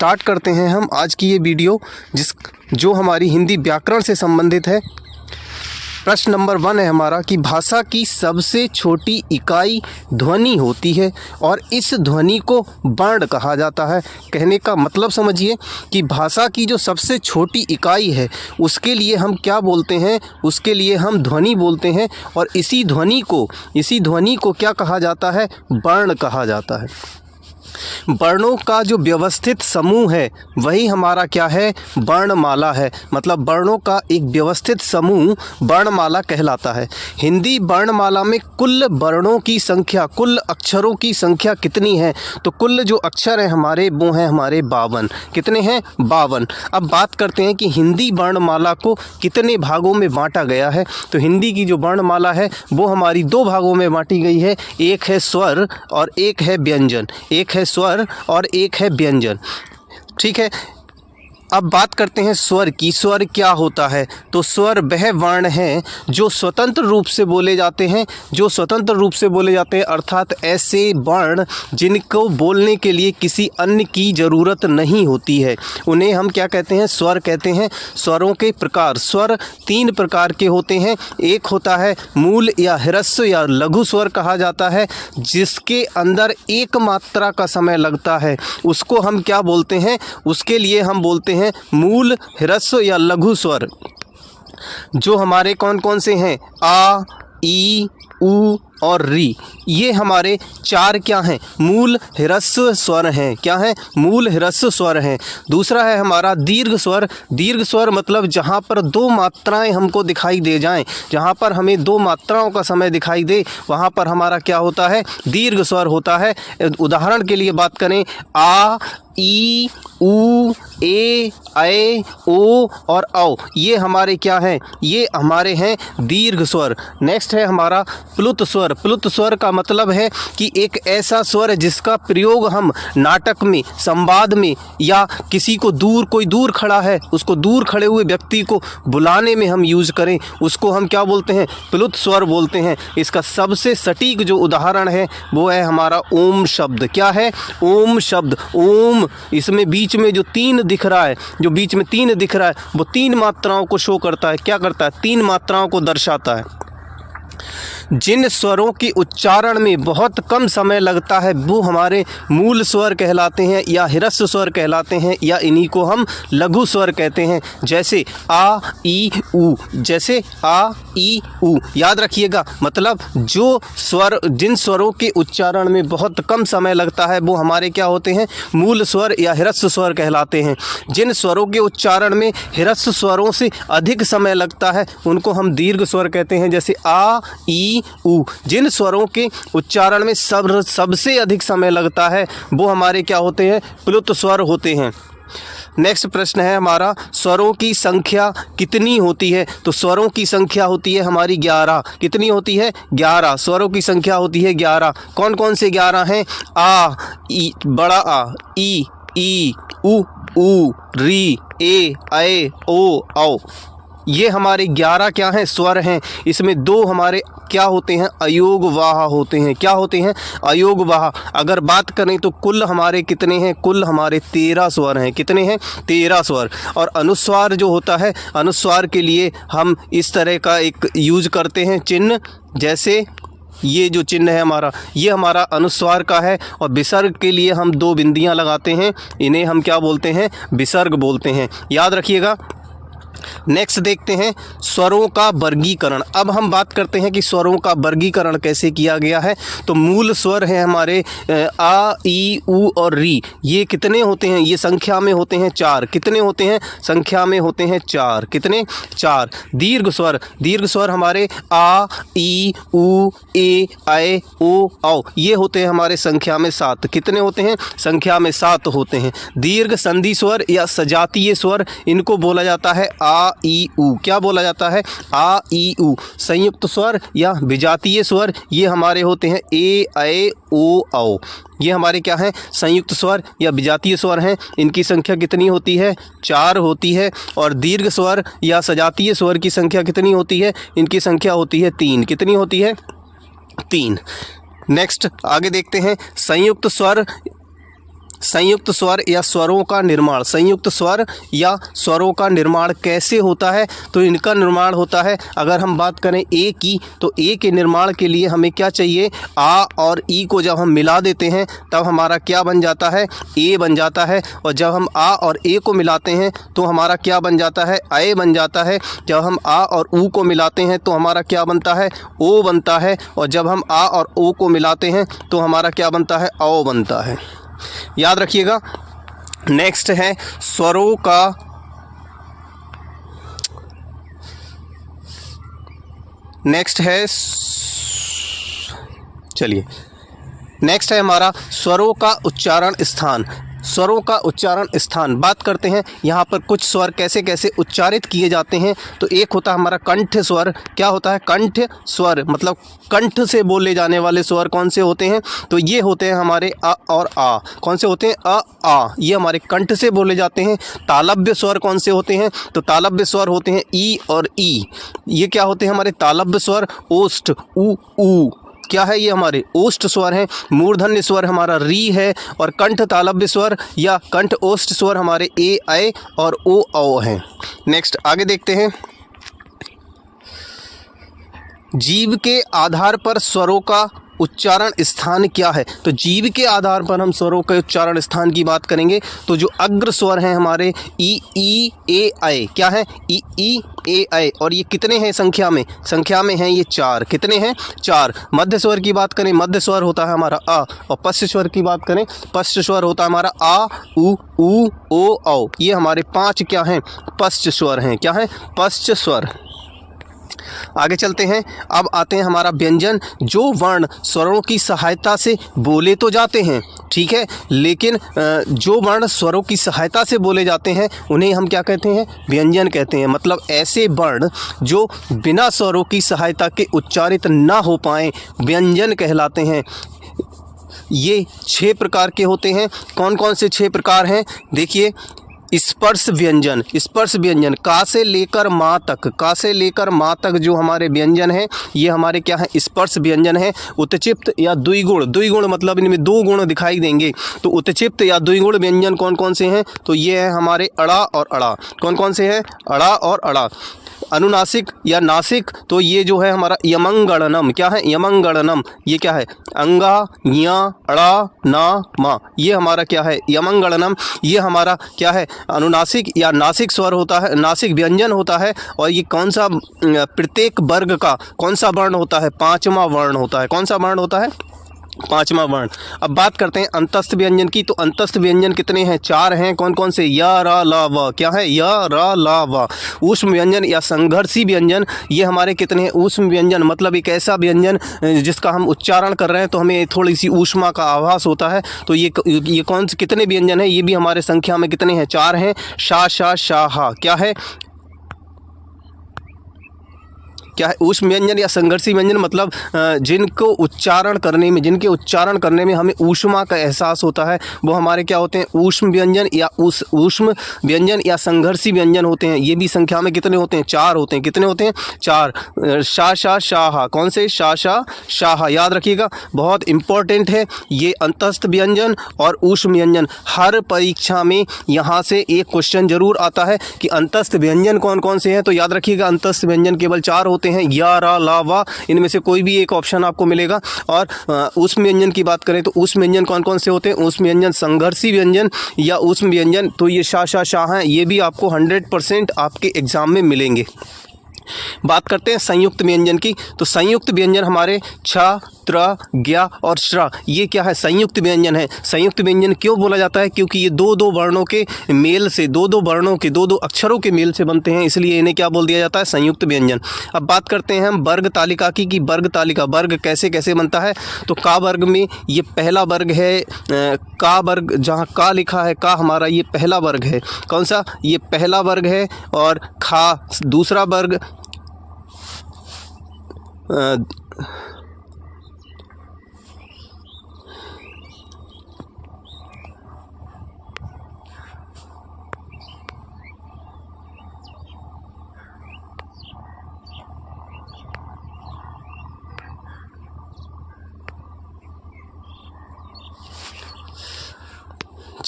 Start करते हैं हम आज की ये वीडियो जो हमारी हिंदी व्याकरण से संबंधित है। प्रश्न नंबर 1 है हमारा कि भाषा की सबसे छोटी इकाई ध्वनि होती है और इस ध्वनि को वर्ण कहा जाता है। कहने का मतलब समझिए कि भाषा की जो सबसे छोटी इकाई है उसके लिए हम क्या बोलते हैं, उसके लिए हम ध्वनि बोलते हैं और इसी ध्वनि को क्या कहा जाता है, वर्ण कहा जाता है। वर्णों का जो व्यवस्थित समूह है वही हमारा क्या है, वर्णमाला है। मतलब वर्णों का एक व्यवस्थित समूह वर्णमाला कहलाता है। हिंदी वर्णमाला में कुल वर्णों की संख्या, कुल अक्षरों की संख्या कितनी है, तो कुल जो अक्षर हैं हमारे वो हैं हमारे 52। कितने हैं, 52। अब बात करते हैं कि हिंदी वर्णमाला को कितने भागों में बांटा गया है। तो हिंदी की जो वर्णमाला है वो हमारी 2 भागों में बांटी गई है। एक है स्वर और एक है व्यंजन। एक है स्वर और एक है व्यंजन। ठीक है, अब बात करते हैं स्वर की। स्वर क्या होता है, तो स्वर वह वर्ण हैं जो स्वतंत्र रूप से बोले जाते हैं, अर्थात ऐसे वर्ण जिनको बोलने के लिए किसी अन्य की ज़रूरत नहीं होती है, उन्हें हम क्या कहते हैं, स्वर कहते हैं। स्वरों के प्रकार, स्वर 3 प्रकार के होते हैं। एक होता है मूल या ह्रस्व या लघु स्वर कहा जाता है, जिसके अंदर एक मात्रा का समय लगता है, उसको हम क्या बोलते हैं, उसके लिए हम बोलते हैं मूल, ह्रस्व या लघु स्वर। जो हमारे कौन कौन से हैं, आ, ई, उ और री, ये हमारे 4 क्या हैं, मूल ह्रस्व स्वर हैं। क्या हैं, मूल ह्रस्व स्वर हैं। दूसरा है हमारा दीर्घ स्वर। दीर्घ स्वर मतलब जहाँ पर 2 मात्राएं हमको दिखाई दे जाएं, जहाँ पर हमें 2 मात्राओं का समय दिखाई दे, वहाँ पर हमारा क्या होता है, दीर्घ स्वर होता है। उदाहरण के लिए बात करें, आ, ई, उ, ए, ऐ, ओ और औ, ये हमारे क्या हैं, ये हमारे हैं दीर्घ स्वर। नेक्स्ट है हमारा प्लुत स्वर। प्लुत स्वर का मतलब है कि एक ऐसा स्वर जिसका प्रयोग हम नाटक में, संवाद में या किसी को कोई दूर खड़ा है उसको, दूर खड़े हुए व्यक्ति को बुलाने में हम यूज करें, उसको हम क्या बोलते हैं, प्लुत स्वर बोलते हैं। इसका सबसे सटीक जो उदाहरण है वो है हमारा ओम शब्द। क्या है, ओम शब्द। ओम, इसमें बीच में जो 3 दिख रहा है, वो 3 मात्राओं को शो करता है। क्या करता है, 3 मात्राओं को दर्शाता है। जिन स्वरों के उच्चारण में बहुत कम समय लगता है वो हमारे मूल स्वर कहलाते हैं या ह्रस्व स्वर कहलाते हैं, या इन्हीं को हम लघु स्वर कहते हैं। जैसे आ, ई, उ, याद रखिएगा। मतलब जिन स्वरों के उच्चारण में बहुत कम समय लगता है वो हमारे क्या होते हैं, मूल स्वर या ह्रस्व स्वर कहलाते हैं। जिन स्वरों के उच्चारण में ह्रस्व स्वरों से अधिक समय लगता है उनको हम दीर्घ स्वर कहते हैं। जैसे आ, ई, उ। जिन स्वरों के उच्चारण में सबसे अधिक समय लगता है वो हमारे क्या होते हैं, प्लुत स्वर होते हैं। नेक्स्ट प्रश्न है हमारा, स्वरों की संख्या कितनी होती है। तो स्वरों की संख्या होती है हमारी 11। कितनी होती है, 11। स्वरों की संख्या होती है 11। कौन कौन से 11 हैं, आ, ई, बड़ा आ, ई, उ, री, ए, ऐ, ओ, औ। ये हमारे 11 क्या हैं, स्वर हैं। इसमें 2 हमारे क्या होते हैं, अयोगवाह होते हैं। क्या होते हैं, अयोगवाह। अगर बात करें तो कुल हमारे कितने हैं, कुल हमारे 13 स्वर हैं। कितने हैं, 13 स्वर। और अनुस्वार जो होता है, अनुस्वार के लिए हम इस तरह का एक यूज करते हैं चिन्ह। जैसे ये जो चिन्ह है हमारा, ये हमारा अनुस्वार का है। और विसर्ग के लिए हम 2 बिंदियाँ लगाते हैं, इन्हें हम क्या बोलते हैं, विसर्ग बोलते हैं। याद रखिएगा। नेक्स्ट देखते हैं स्वरों का वर्गीकरण। अब हम बात करते हैं कि स्वरों का वर्गीकरण कैसे किया गया है। तो मूल स्वर हैं हमारे आ, ई, उ और री। ये कितने होते हैं, ये संख्या में होते हैं 4। कितने होते हैं, संख्या में होते हैं 4। कितने, 4। दीर्घ स्वर हमारे आ, ई, उ, ए, ऐ, ओ, औ। ये होते हैं हमारे संख्या में 7। कितने होते हैं, संख्या में 7 होते हैं। दीर्घ संधि स्वर या सजातीय स्वर, इनको बोला जाता है आ, ई, उ। क्या बोला जाता है, आ, ई, उ। संयुक्त स्वर या विजातीय स्वर, ये हमारे होते हैं ए, ऐ, ओ, औ। ये हमारे क्या हैं, संयुक्त स्वर या विजातीय स्वर हैं। इनकी संख्या कितनी होती है, 4 होती है। और दीर्घ स्वर या सजातीय स्वर की संख्या कितनी होती है, इनकी संख्या होती है 3। कितनी होती है, 3। नेक्स्ट आगे देखते हैं संयुक्त स्वर संयुक्त स्वर या स्वरों का निर्माण, संयुक्त स्वर या स्वरों का निर्माण कैसे होता है? तो इनका निर्माण होता है, अगर हम बात करें ए की, तो ए के निर्माण के लिए हमें क्या चाहिए? आ और ई को जब हम मिला देते हैं तब हमारा क्या बन जाता है? ए बन जाता है। और जब हम आ और ए को मिलाते हैं तो हमारा क्या बन जाता है? ए बन जाता है। जब हम आ और ऊ को मिलाते हैं तो हमारा क्या बनता है? ओ बनता है। और जब हम आ और ओ को मिलाते हैं तो हमारा क्या बनता है? औ बनता है। याद रखिएगा। नेक्स्ट है स्वरों का, नेक्स्ट है, चलिए नेक्स्ट है हमारा स्वरों का उच्चारण स्थान। स्वरों का उच्चारण स्थान बात करते हैं। यहाँ पर कुछ स्वर कैसे कैसे उच्चारित किए जाते हैं। तो एक होता है हमारा कंठ स्वर। क्या होता है? कंठ स्वर मतलब कंठ से बोले जाने वाले स्वर कौन से होते हैं? तो ये होते हैं हमारे अ और आ। कौन से होते हैं? अ आ, ये हमारे कंठ से बोले जाते हैं। तालव्य स्वर कौन से होते हैं? तो तालव्य स्वर होते हैं ई और ई। ये क्या होते हैं हमारे तालव्य स्वर? ओष्ठ, उ, ऊ। क्या है? ये हमारे ओष्ठ स्वर हैं। मूर्धन्य स्वर हमारा री है। और कंठ तालव्य स्वर या कंठ ओष्ठ स्वर हमारे ए, ऐ और ओ, औ हैं। नेक्स्ट आगे देखते हैं। जीव के आधार पर स्वरों का उच्चारण स्थान क्या है? तो जीव के आधार पर हम स्वरों के उच्चारण स्थान की बात करेंगे तो जो अग्र स्वर हैं हमारे ई, ए, ऐ, क्या है? ई, ए, ऐ। और ये कितने हैं संख्या में? संख्या में हैं ये 4। कितने हैं? 4। मध्य स्वर की बात करें, मध्य स्वर होता है हमारा अ। और पश्च स्वर की बात करें, पश्च स्वर होता है हमारा आ, उ, ओ, औ। ये हमारे 5 क्या हैं? पश्च स्वर हैं। क्या हैं? पश्च स्वर। आगे चलते हैं। अब आते हैं हमारा व्यंजन। जो वर्ण स्वरों की सहायता से बोले तो जाते हैं, ठीक है, लेकिन जो वर्ण स्वरों की सहायता से बोले जाते हैं उन्हें हम क्या कहते हैं? व्यंजन कहते हैं। मतलब ऐसे वर्ण जो बिना स्वरों की सहायता के उच्चारित ना हो पाएँ व्यंजन कहलाते हैं। ये 6 प्रकार के होते हैं। कौन कौन से 6 प्रकार हैं? देखिए, स्पर्श व्यंजन। स्पर्श व्यंजन का से लेकर माँ तक, का से लेकर माँ तक जो हमारे व्यंजन हैं ये हमारे क्या है? स्पर्श व्यंजन है। उत्क्षिप्त या द्विगुण, द्विगुण मतलब इनमें 2 गुण दिखाई देंगे। तो उत्क्षिप्त या द्विगुण व्यंजन कौन कौन से हैं? तो ये है हमारे अड़ा और अड़ा। कौन कौन से हैं? अड़ा और अड़ा। अनुनासिक या नासिक, तो ये जो है हमारा यमंगणनम। क्या है? यमंगणनम। ये क्या है? अंगा, या, अड़ा, ना, मा। ये हमारा क्या है? यमंगणनम। ये हमारा क्या है? अनुनासिक या नासिक स्वर होता है, नासिक व्यंजन होता है। और ये कौन सा प्रत्येक वर्ग का कौन सा वर्ण होता है? 5वां वर्ण होता है। कौन सा वर्ण होता है? 5वां वर्ण। अब बात करते हैं अंतस्थ व्यंजन की। तो अंतस्थ व्यंजन कितने हैं? 4 हैं। कौन कौन से? य, र, ल, व। क्या है? य, र, ल, व। ऊष्म व्यंजन या संघर्षी व्यंजन, ये हमारे कितने हैं? ऊष्म व्यंजन मतलब एक ऐसा व्यंजन जिसका हम उच्चारण कर रहे हैं तो हमें थोड़ी सी ऊष्मा का आभास होता है। तो ये कौन से कितने व्यंजन हैं? ये भी हमारे संख्या में कितने हैं? 4 हैं। शा, शा, शा, हा। क्या है? क्या है? ऊष्म व्यंजन या संघर्षी व्यंजन मतलब जिनको उच्चारण करने में, जिनके उच्चारण करने में हमें ऊष्मा का एहसास होता है वो हमारे क्या होते हैं? ऊष्म व्यंजन या ऊष्म व्यंजन या संघर्षी व्यंजन होते हैं। ये भी संख्या में कितने होते हैं? 4 होते हैं। कितने होते हैं? 4। शा, शा, शाह। कौन से? शा, शा, शाह। याद रखिएगा, बहुत इंपॉर्टेंट है ये अंतस्थ व्यंजन और ऊष्म व्यंजन। हर परीक्षा में यहाँ से एक क्वेश्चन जरूर आता है कि अंतस्थ व्यंजन कौन कौन से हैं। तो याद रखिएगा, अंतस्थ व्यंजन केवल 4 होते हैं, या, रा, ला, वा। इनमें से कोई भी एक ऑप्शन आपको मिलेगा। और ऊष्म व्यंजन की बात करें तो ऊष्म व्यंजन कौन कौन से होते हैं? ऊष्म व्यंजन संघर्षी व्यंजन या ऊष्म व्यंजन, तो ये शा, शा, शाह हैं। ये भी आपको 100% आपके एग्जाम में मिलेंगे। बात करते हैं संयुक्त व्यंजन की। तो संयुक्त व्यंजन हमारे छ, त्र, ज्ञ और श्र, ये क्या है? संयुक्त व्यंजन है। संयुक्त व्यंजन क्यों बोला जाता है? क्योंकि ये 2-2 वर्णों के मेल से, 2-2 वर्णों के, 2-2 अक्षरों के मेल से बनते हैं, इसलिए इन्हें क्या बोल दिया जाता है? संयुक्त व्यंजन। अब बात करते हैं हम वर्ग तालिका की, कि वर्ग तालिका, वर्ग कैसे कैसे बनता है। तो का वर्ग में ये पहला वर्ग है। का वर्ग, जहाँ का लिखा है का हमारा ये पहला वर्ग है। कौन सा? ये पहला वर्ग है। और खा दूसरा वर्ग।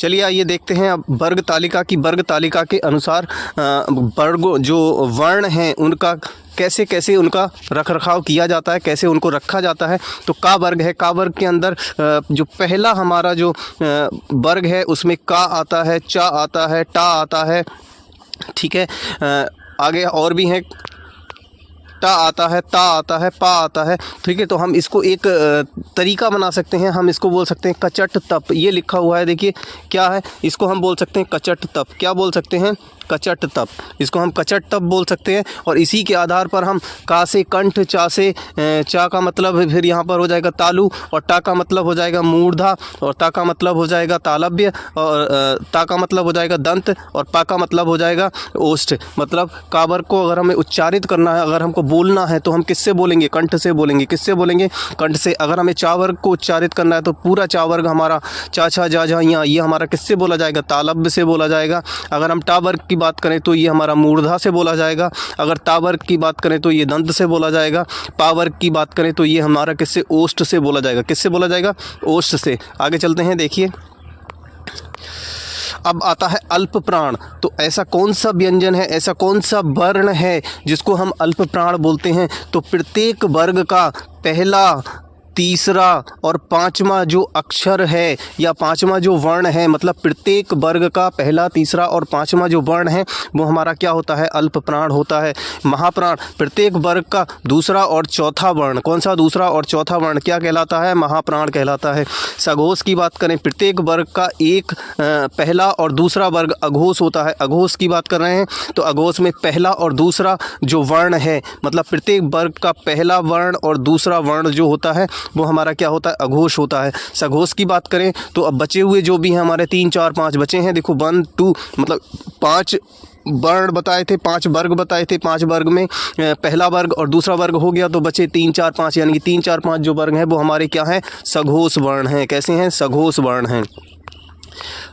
चलिए आइए देखते हैं अब वर्ग तालिका के अनुसार वर्ग जो वर्ण हैं उनका कैसे कैसे उनका रखरखाव किया जाता है, कैसे उनको रखा जाता है। तो का वर्ग है, का वर्ग के अंदर जो पहला हमारा जो वर्ग है उसमें का आता है, चा आता है, टा आता है, ठीक है। आगे और भी हैं, टा आता है, ता आता है, पा आता है, ठीक है। तो हम इसको एक तरीका बना सकते हैं, हम इसको बोल सकते हैं कचट तप। ये लिखा हुआ है, देखिए क्या है, इसको हम बोल सकते हैं कचट तप। क्या बोल सकते हैं? कचट तप। इसको हम कचट तप बोल सकते हैं। और इसी के आधार पर हम का से कंठ, चा से चा का मतलब फिर यहाँ पर हो जाएगा तालु, और टा का मतलब हो जाएगा मूर्धा, और ता का मतलब हो जाएगा तालव्य, और ता का मतलब हो जाएगा दंत, और पा का मतलब हो जाएगा ओष्ठ। मतलब काबर को अगर हमें उच्चारित करना है, अगर हमको बोलना है तो हम किससे बोलेंगे? कंठ से बोलेंगे। किससे बोलेंगे? कंठ से। अगर हमें चा वर्ग को उच्चारित करना है तो पूरा चा वर्ग हमारा चा छा जा झा यहाँ, ये हमारा किससे बोला जाएगा? तालव्य से बोला जाएगा। अगर हम टा वर्ग की बात करें तो ये हमारा मूर्धा से बोला जाएगा। अगर ता वर्ग की बात करें तो ये दंत से बोला जाएगा। पा वर्ग की बात करें तो ये हमारा किससे? ओष्ठ से बोला जाएगा। किससे बोला जाएगा? ओष्ठ से। आगे चलते हैं, देखिए अब आता है अल्प प्राण। तो ऐसा कौन सा व्यंजन है, ऐसा कौन सा वर्ण है जिसको हम अल्प प्राण बोलते हैं? तो प्रत्येक वर्ग का पहला, तीसरा और पांचवा जो अक्षर है या पांचवा जो वर्ण है, मतलब प्रत्येक वर्ग का पहला, तीसरा और पांचवा जो वर्ण है वो हमारा क्या होता है? अल्प प्राण होता है। महाप्राण प्रत्येक वर्ग का दूसरा और चौथा वर्ण, कौन सा दूसरा और चौथा वर्ण क्या कहलाता है? महाप्राण कहलाता है। सघोष की बात करें, प्रत्येक वर्ग का एक पहला और दूसरा वर्ग अघोष होता है। अघोष की बात कर रहे हैं तो अघोष में पहला और दूसरा जो वर्ण है, मतलब प्रत्येक वर्ग का पहला वर्ण और दूसरा वर्ण जो होता है वो हमारा क्या होता है? अघोष होता है। सघोष की बात करें तो अब बचे हुए जो भी हैं हमारे 3, 4, 5 बचे हैं, देखो 1, 2 मतलब 5 वर्ण बताए थे, 5 वर्ग बताए थे। 5 वर्ग में पहला वर्ग और दूसरा वर्ग हो गया तो बचे 3, 4, 5, यानी कि 3, 4, 5 जो वर्ग हैं वो हमारे क्या हैं? सघोष वर्ण हैं। कैसे हैं? सघोष वर्ण हैं।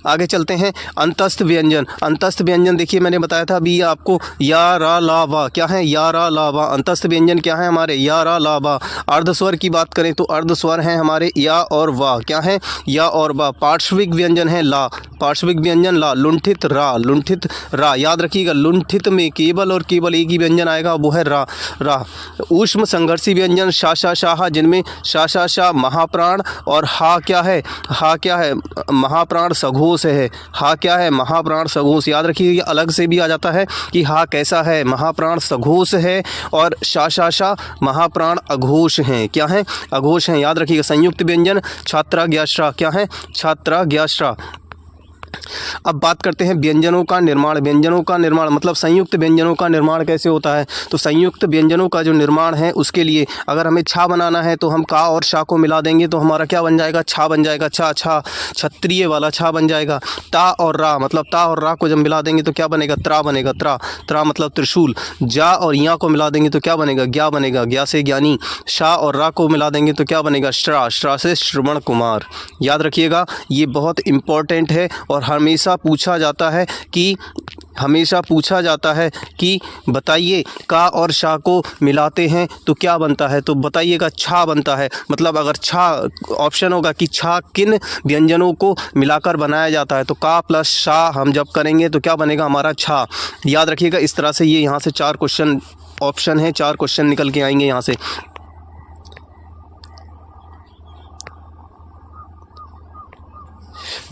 आगे चलते हैं, अंतस्थ व्यंजन। अंतस्थ व्यंजन देखिए मैंने बताया था अभी आपको, या, रा, ला, वा। क्या है? या, रा, ला, वा। अंतस्थ व्यंजन क्या है हमारे? या, रा, ला, वा। अर्धस्वर की बात करें तो अर्धस्वर हैं हमारे या और वा। क्या है? या और वा। पार्श्विक व्यंजन है ला, पार्श्विक व्यंजन ला। लुंठित रा, लुंठित रा। याद रखिएगा लुंठित में केवल और केवल एक ही व्यंजन आएगा, वो है रा, रा। ऊष्म संघर्षी व्यंजन शा, शा, शाह, जिनमें शा, शा, शा महाप्राण और हा क्या है? हा क्या है? महाप्राण सघोष है। हा क्या है? महाप्राण सघोष। याद रखिए अलग से भी आ जाता है कि हा कैसा है? महाप्राण सघोष है। और शा, शा, शा महाप्राण अघोष हैं। क्या है? अघोष हैं। याद रखिएगा संयुक्त व्यंजन छात्रा ज्ञाश्रा। क्या है? छात्रा ज्ञाश्रा। अब बात करते हैं व्यंजनों का निर्माण। व्यंजनों का निर्माण मतलब संयुक्त व्यंजनों का निर्माण कैसे होता है? तो संयुक्त व्यंजनों का जो निर्माण है उसके लिए अगर हमें छा बनाना है तो हम का और शा को मिला देंगे तो हमारा क्या बन जाएगा? छा बन जाएगा। छा, छा क्षत्रिय वाला छा बन जाएगा। ता और रा मतलब ता और रा को जब मिला देंगे तो क्या बनेगा? त्रा बनेगा। त्रा, त्रा मतलब त्रिशूल। जा और या को मिला देंगे तो क्या बनेगा? ज्ञा बनेगा। ज्ञा से ज्ञानी। शा और रा को मिला देंगे तो क्या बनेगा? श्रा, श्रा से श्रवण कुमार। याद रखिएगा ये बहुत इंपॉर्टेंट है और हमेशा पूछा जाता है कि बताइए का और शा को मिलाते हैं तो क्या बनता है? तो बताइएगा छा बनता है। मतलब अगर छा ऑप्शन होगा कि छा किन व्यंजनों को मिलाकर बनाया जाता है तो का प्लस शा हम जब करेंगे तो क्या बनेगा? हमारा छा। याद रखिएगा इस तरह से ये यहाँ से 4 क्वेश्चन ऑप्शन है, 4 क्वेश्चन निकल के आएंगे यहाँ से।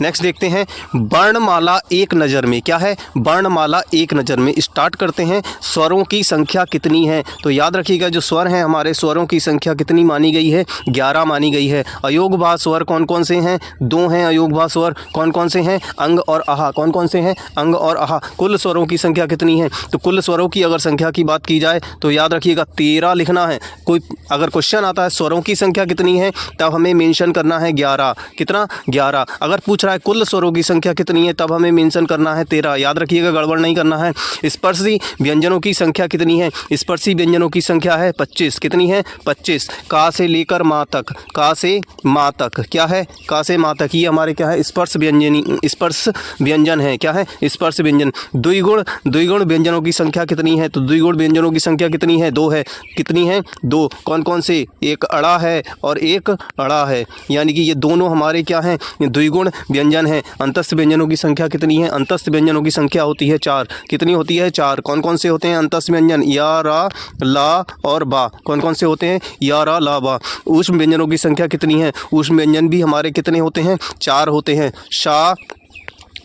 नेक्स्ट देखते हैं वर्णमाला एक नज़र में। क्या है? वर्णमाला एक नज़र में। स्टार्ट करते हैं। स्वरों की संख्या कितनी है? तो याद रखिएगा जो स्वर हैं हमारे, स्वरों की संख्या कितनी मानी गई है? 11 मानी गई है। अयोगभाव स्वर कौन कौन से हैं? 2 हैं अयोगभाव स्वर। कौन कौन से हैं? अंग और आहा। कौन कौन से हैं? अंग और आहा। कुल स्वरों की संख्या कितनी है? तो कुल स्वरों की अगर संख्या की बात की जाए तो याद रखिएगा 13 लिखना है। कोई अगर क्वेश्चन आता है स्वरों की संख्या कितनी है तब हमें मेंशन करना है 11। कितना? 11। अगर पूछ रहा है कुल स्वरों की संख्या कितनी है तब हमें मेंशन करना है 13। याद रखिएगा गड़बड़ नहीं करना है। स्पर्शी व्यंजनों की संख्या कितनी है? स्पर्शी व्यंजनों की संख्या है 25। कितनी है? 25। का से लेकर माँ तक। का से माँ तक। क्या है? का से माँ तक। ये हमारे क्या है? स्पर्श व्यंजन है। क्या है? स्पर्श व्यंजन। द्विगुण व्यंजनों की संख्या कितनी है? तो द्विगुण व्यंजनों की संख्या कितनी है? 2 है। कितनी है? 2। कौन कौन से? एक अड़ा है और एक अड़ा है, यानी कि ये दोनों हमारे क्या हैं? द्विगुण व्यंजन हैं। अंतस्थ व्यंजनों की संख्या कितनी है? अंतस्थ व्यंजनों की संख्या होती है 4। कितनी होती है? 4। कौन कौन से होते हैं अंतस्थ व्यंजन? या, रा, ला और बा। कौन कौन से होते हैं? या, रा, ला, बा। ऊष्म व्यंजनों की संख्या कितनी है? ऊष्म व्यंजन भी हमारे कितने होते हैं? 4 होते हैं। शा,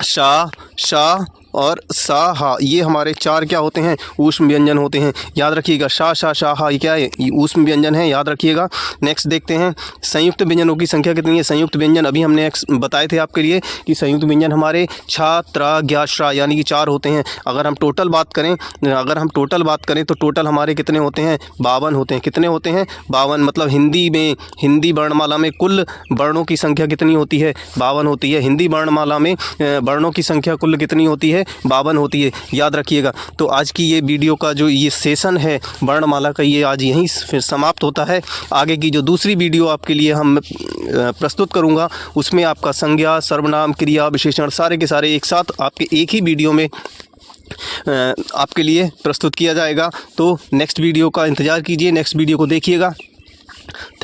शा, शा और सा, हा, ये हमारे 4 क्या होते हैं? ऊष्म व्यंजन होते हैं। याद रखिएगा, शा, शा, शा, हा, ये क्या है? ये ऊष्म व्यंजन है, याद रखिएगा। नेक्स्ट देखते हैं संयुक्त व्यंजनों की संख्या कितनी है? संयुक्त व्यंजन अभी हमने बताए थे आपके लिए कि संयुक्त व्यंजन हमारे छा, त्रा, ज्ञा, श्रा यानी कि 4 होते हैं। अगर हम टोटल बात करें तो टोटल हमारे कितने होते हैं? 52 होते हैं। कितने होते हैं? 52। मतलब हिंदी वर्णमाला में कुल वर्णों की संख्या कितनी होती है? 52 होती है। हिंदी वर्णमाला में वर्णों की संख्या कुल कितनी होती है? 52 होती है, याद रखिएगा। तो आज की ये वीडियो का जो ये सेशन है वर्णमाला का, ये आज यहीं फिर समाप्त होता है। आगे की जो दूसरी वीडियो आपके लिए हम प्रस्तुत करूँगा उसमें आपका संज्ञा, सर्वनाम, क्रिया, विशेषण सारे के सारे एक साथ आपके एक ही वीडियो में आपके लिए प्रस्तुत किया जाएगा। तो नेक्स्ट वीडियो का इंतज़ार कीजिए, नेक्स्ट वीडियो को देखिएगा।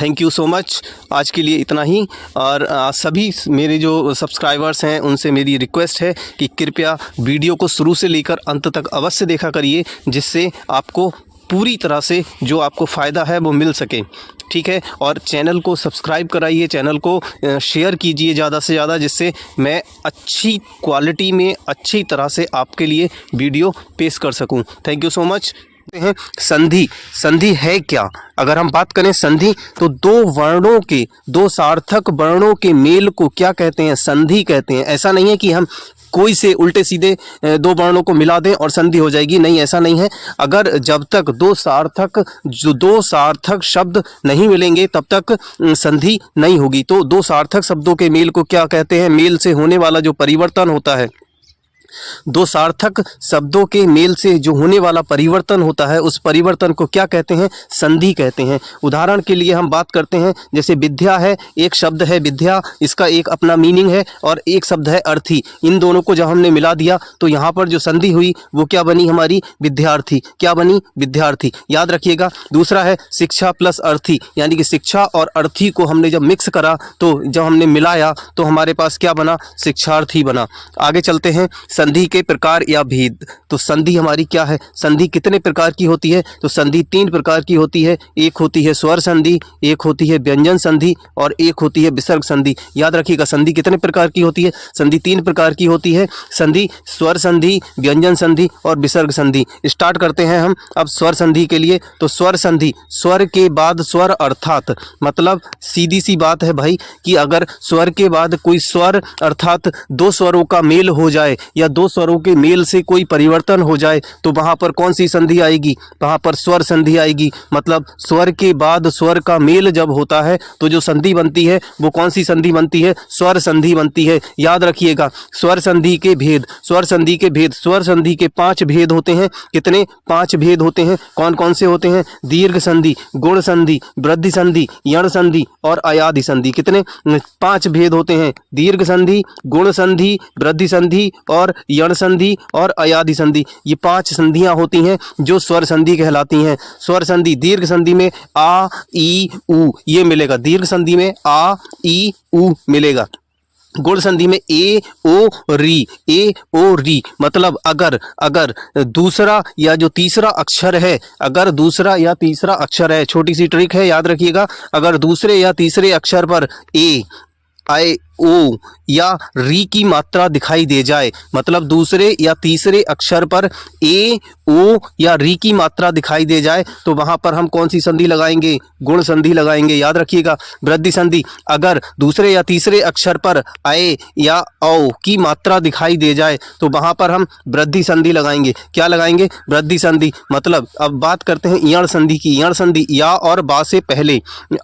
Thank you so much. आज के लिए इतना ही। और सभी मेरे जो सब्सक्राइबर्स हैं उनसे मेरी रिक्वेस्ट है कि कृपया वीडियो को शुरू से लेकर अंत तक अवश्य देखा करिए, जिससे आपको पूरी तरह से जो आपको फ़ायदा है वो मिल सके। ठीक है। और चैनल को सब्सक्राइब कराइए, चैनल को शेयर कीजिए ज़्यादा से ज़्यादा, जिससे मैं अच्छी क्वालिटी में अच्छी तरह से आपके लिए वीडियो पेश कर सकूं। Thank you so much. हैं संधि। संधि है क्या? अगर हम बात करें संधि तो दो सार्थक वर्णों के मेल को क्या कहते हैं? संधि कहते हैं। ऐसा नहीं है कि हम कोई से उल्टे सीधे 2 वर्णों को मिला दें और संधि हो जाएगी, नहीं, ऐसा नहीं है। अगर जब तक दो सार्थक शब्द नहीं मिलेंगे तब तक संधि नहीं होगी। तो 2 सार्थक शब्दों के मेल को क्या कहते हैं? मेल से होने वाला जो परिवर्तन होता है, 2 सार्थक शब्दों के मेल से जो होने वाला परिवर्तन होता है, उस परिवर्तन को क्या कहते हैं? संधि कहते हैं। उदाहरण के लिए हम बात करते हैं, जैसे विद्या है, एक शब्द है विद्या, इसका एक अपना मीनिंग है, और एक शब्द है अर्थी। इन दोनों को जब हमने मिला दिया तो यहाँ पर जो संधि हुई वो क्या बनी? हमारी विद्यार्थी। क्या बनी? विद्यार्थी। याद रखिएगा। दूसरा है शिक्षा प्लस अर्थी, यानी कि शिक्षा और अर्थी को हमने जब मिक्स करा, तो जब हमने मिलाया तो हमारे पास क्या बना? शिक्षार्थी बना। आगे चलते हैं, संधि के प्रकार या भेद। तो संधि हमारी क्या है? संधि कितने प्रकार की होती है? तो संधि 3 प्रकार की होती है। एक होती है स्वर संधि, एक होती है व्यंजन संधि, और एक होती है विसर्ग संधि। याद रखिएगा, संधि कितने प्रकार की होती है? संधि 3 प्रकार की होती है। संधि स्वर संधि, व्यंजन संधि और विसर्ग संधि। स्टार्ट करते हैं हम अब स्वर संधि के लिए। तो स्वर संधि, स्वर के बाद स्वर, अर्थात मतलब सीधी सी बात है भाई कि अगर स्वर के बाद कोई स्वर अर्थात 2 स्वरों का मेल हो जाए या 2 स्वरों के मेल से कोई परिवर्तन हो जाए तो वहां पर कौन सी संधि आएगी? वहां पर स्वर संधि आएगी। मतलब स्वर के बाद स्वर का मेल जब होता है तो जो संधि बनती है वो कौन सी संधि बनती है? स्वर संधि बनती है। याद रखिएगा। स्वर संधि के भेद, स्वर संधि के भेद, स्वर संधि के 5 भेद होते हैं। कितने? 5 भेद होते हैं। कौन कौन से होते हैं? दीर्घ संधि, गुण संधि, वृद्धि संधि, यण संधि और अयादि संधि। कितने? 5 भेद होते हैं। दीर्घ संधि, गुण संधि, वृद्धि संधि और यण संधि और अयादि संधि। ये 5 संधियां होती हैं जो स्वर संधि कहलाती हैं। स्वर संधि दीर्घ संधि में आ, ई, उ ये मिलेगा। दीर्घ संधि में आ, ई, उ मिलेगा। गुण संधि में ए, ओ, री, ए, ओ, री। मतलब अगर दूसरा या जो तीसरा अक्षर है, अगर दूसरा या तीसरा अक्षर है, छोटी सी ट्रिक है, याद रखिएगा। अगर दूसरे या तीसरे अक्षर पर ए, आई, ओ या री की मात्रा दिखाई दे जाए, मतलब दूसरे या तीसरे अक्षर पर ए, ओ या री की मात्रा दिखाई दे जाए, तो वहां पर हम कौन सी संधि लगाएंगे? गुण संधि लगाएंगे। याद रखिएगा। वृद्धि संधि, अगर दूसरे या तीसरे अक्षर पर ए या औ की मात्रा दिखाई दे जाए तो वहां पर हम वृद्धि संधि लगाएंगे। क्या लगाएंगे? वृद्धि संधि। मतलब अब बात करते हैं यण संधि की। यण संधि या और बा से पहले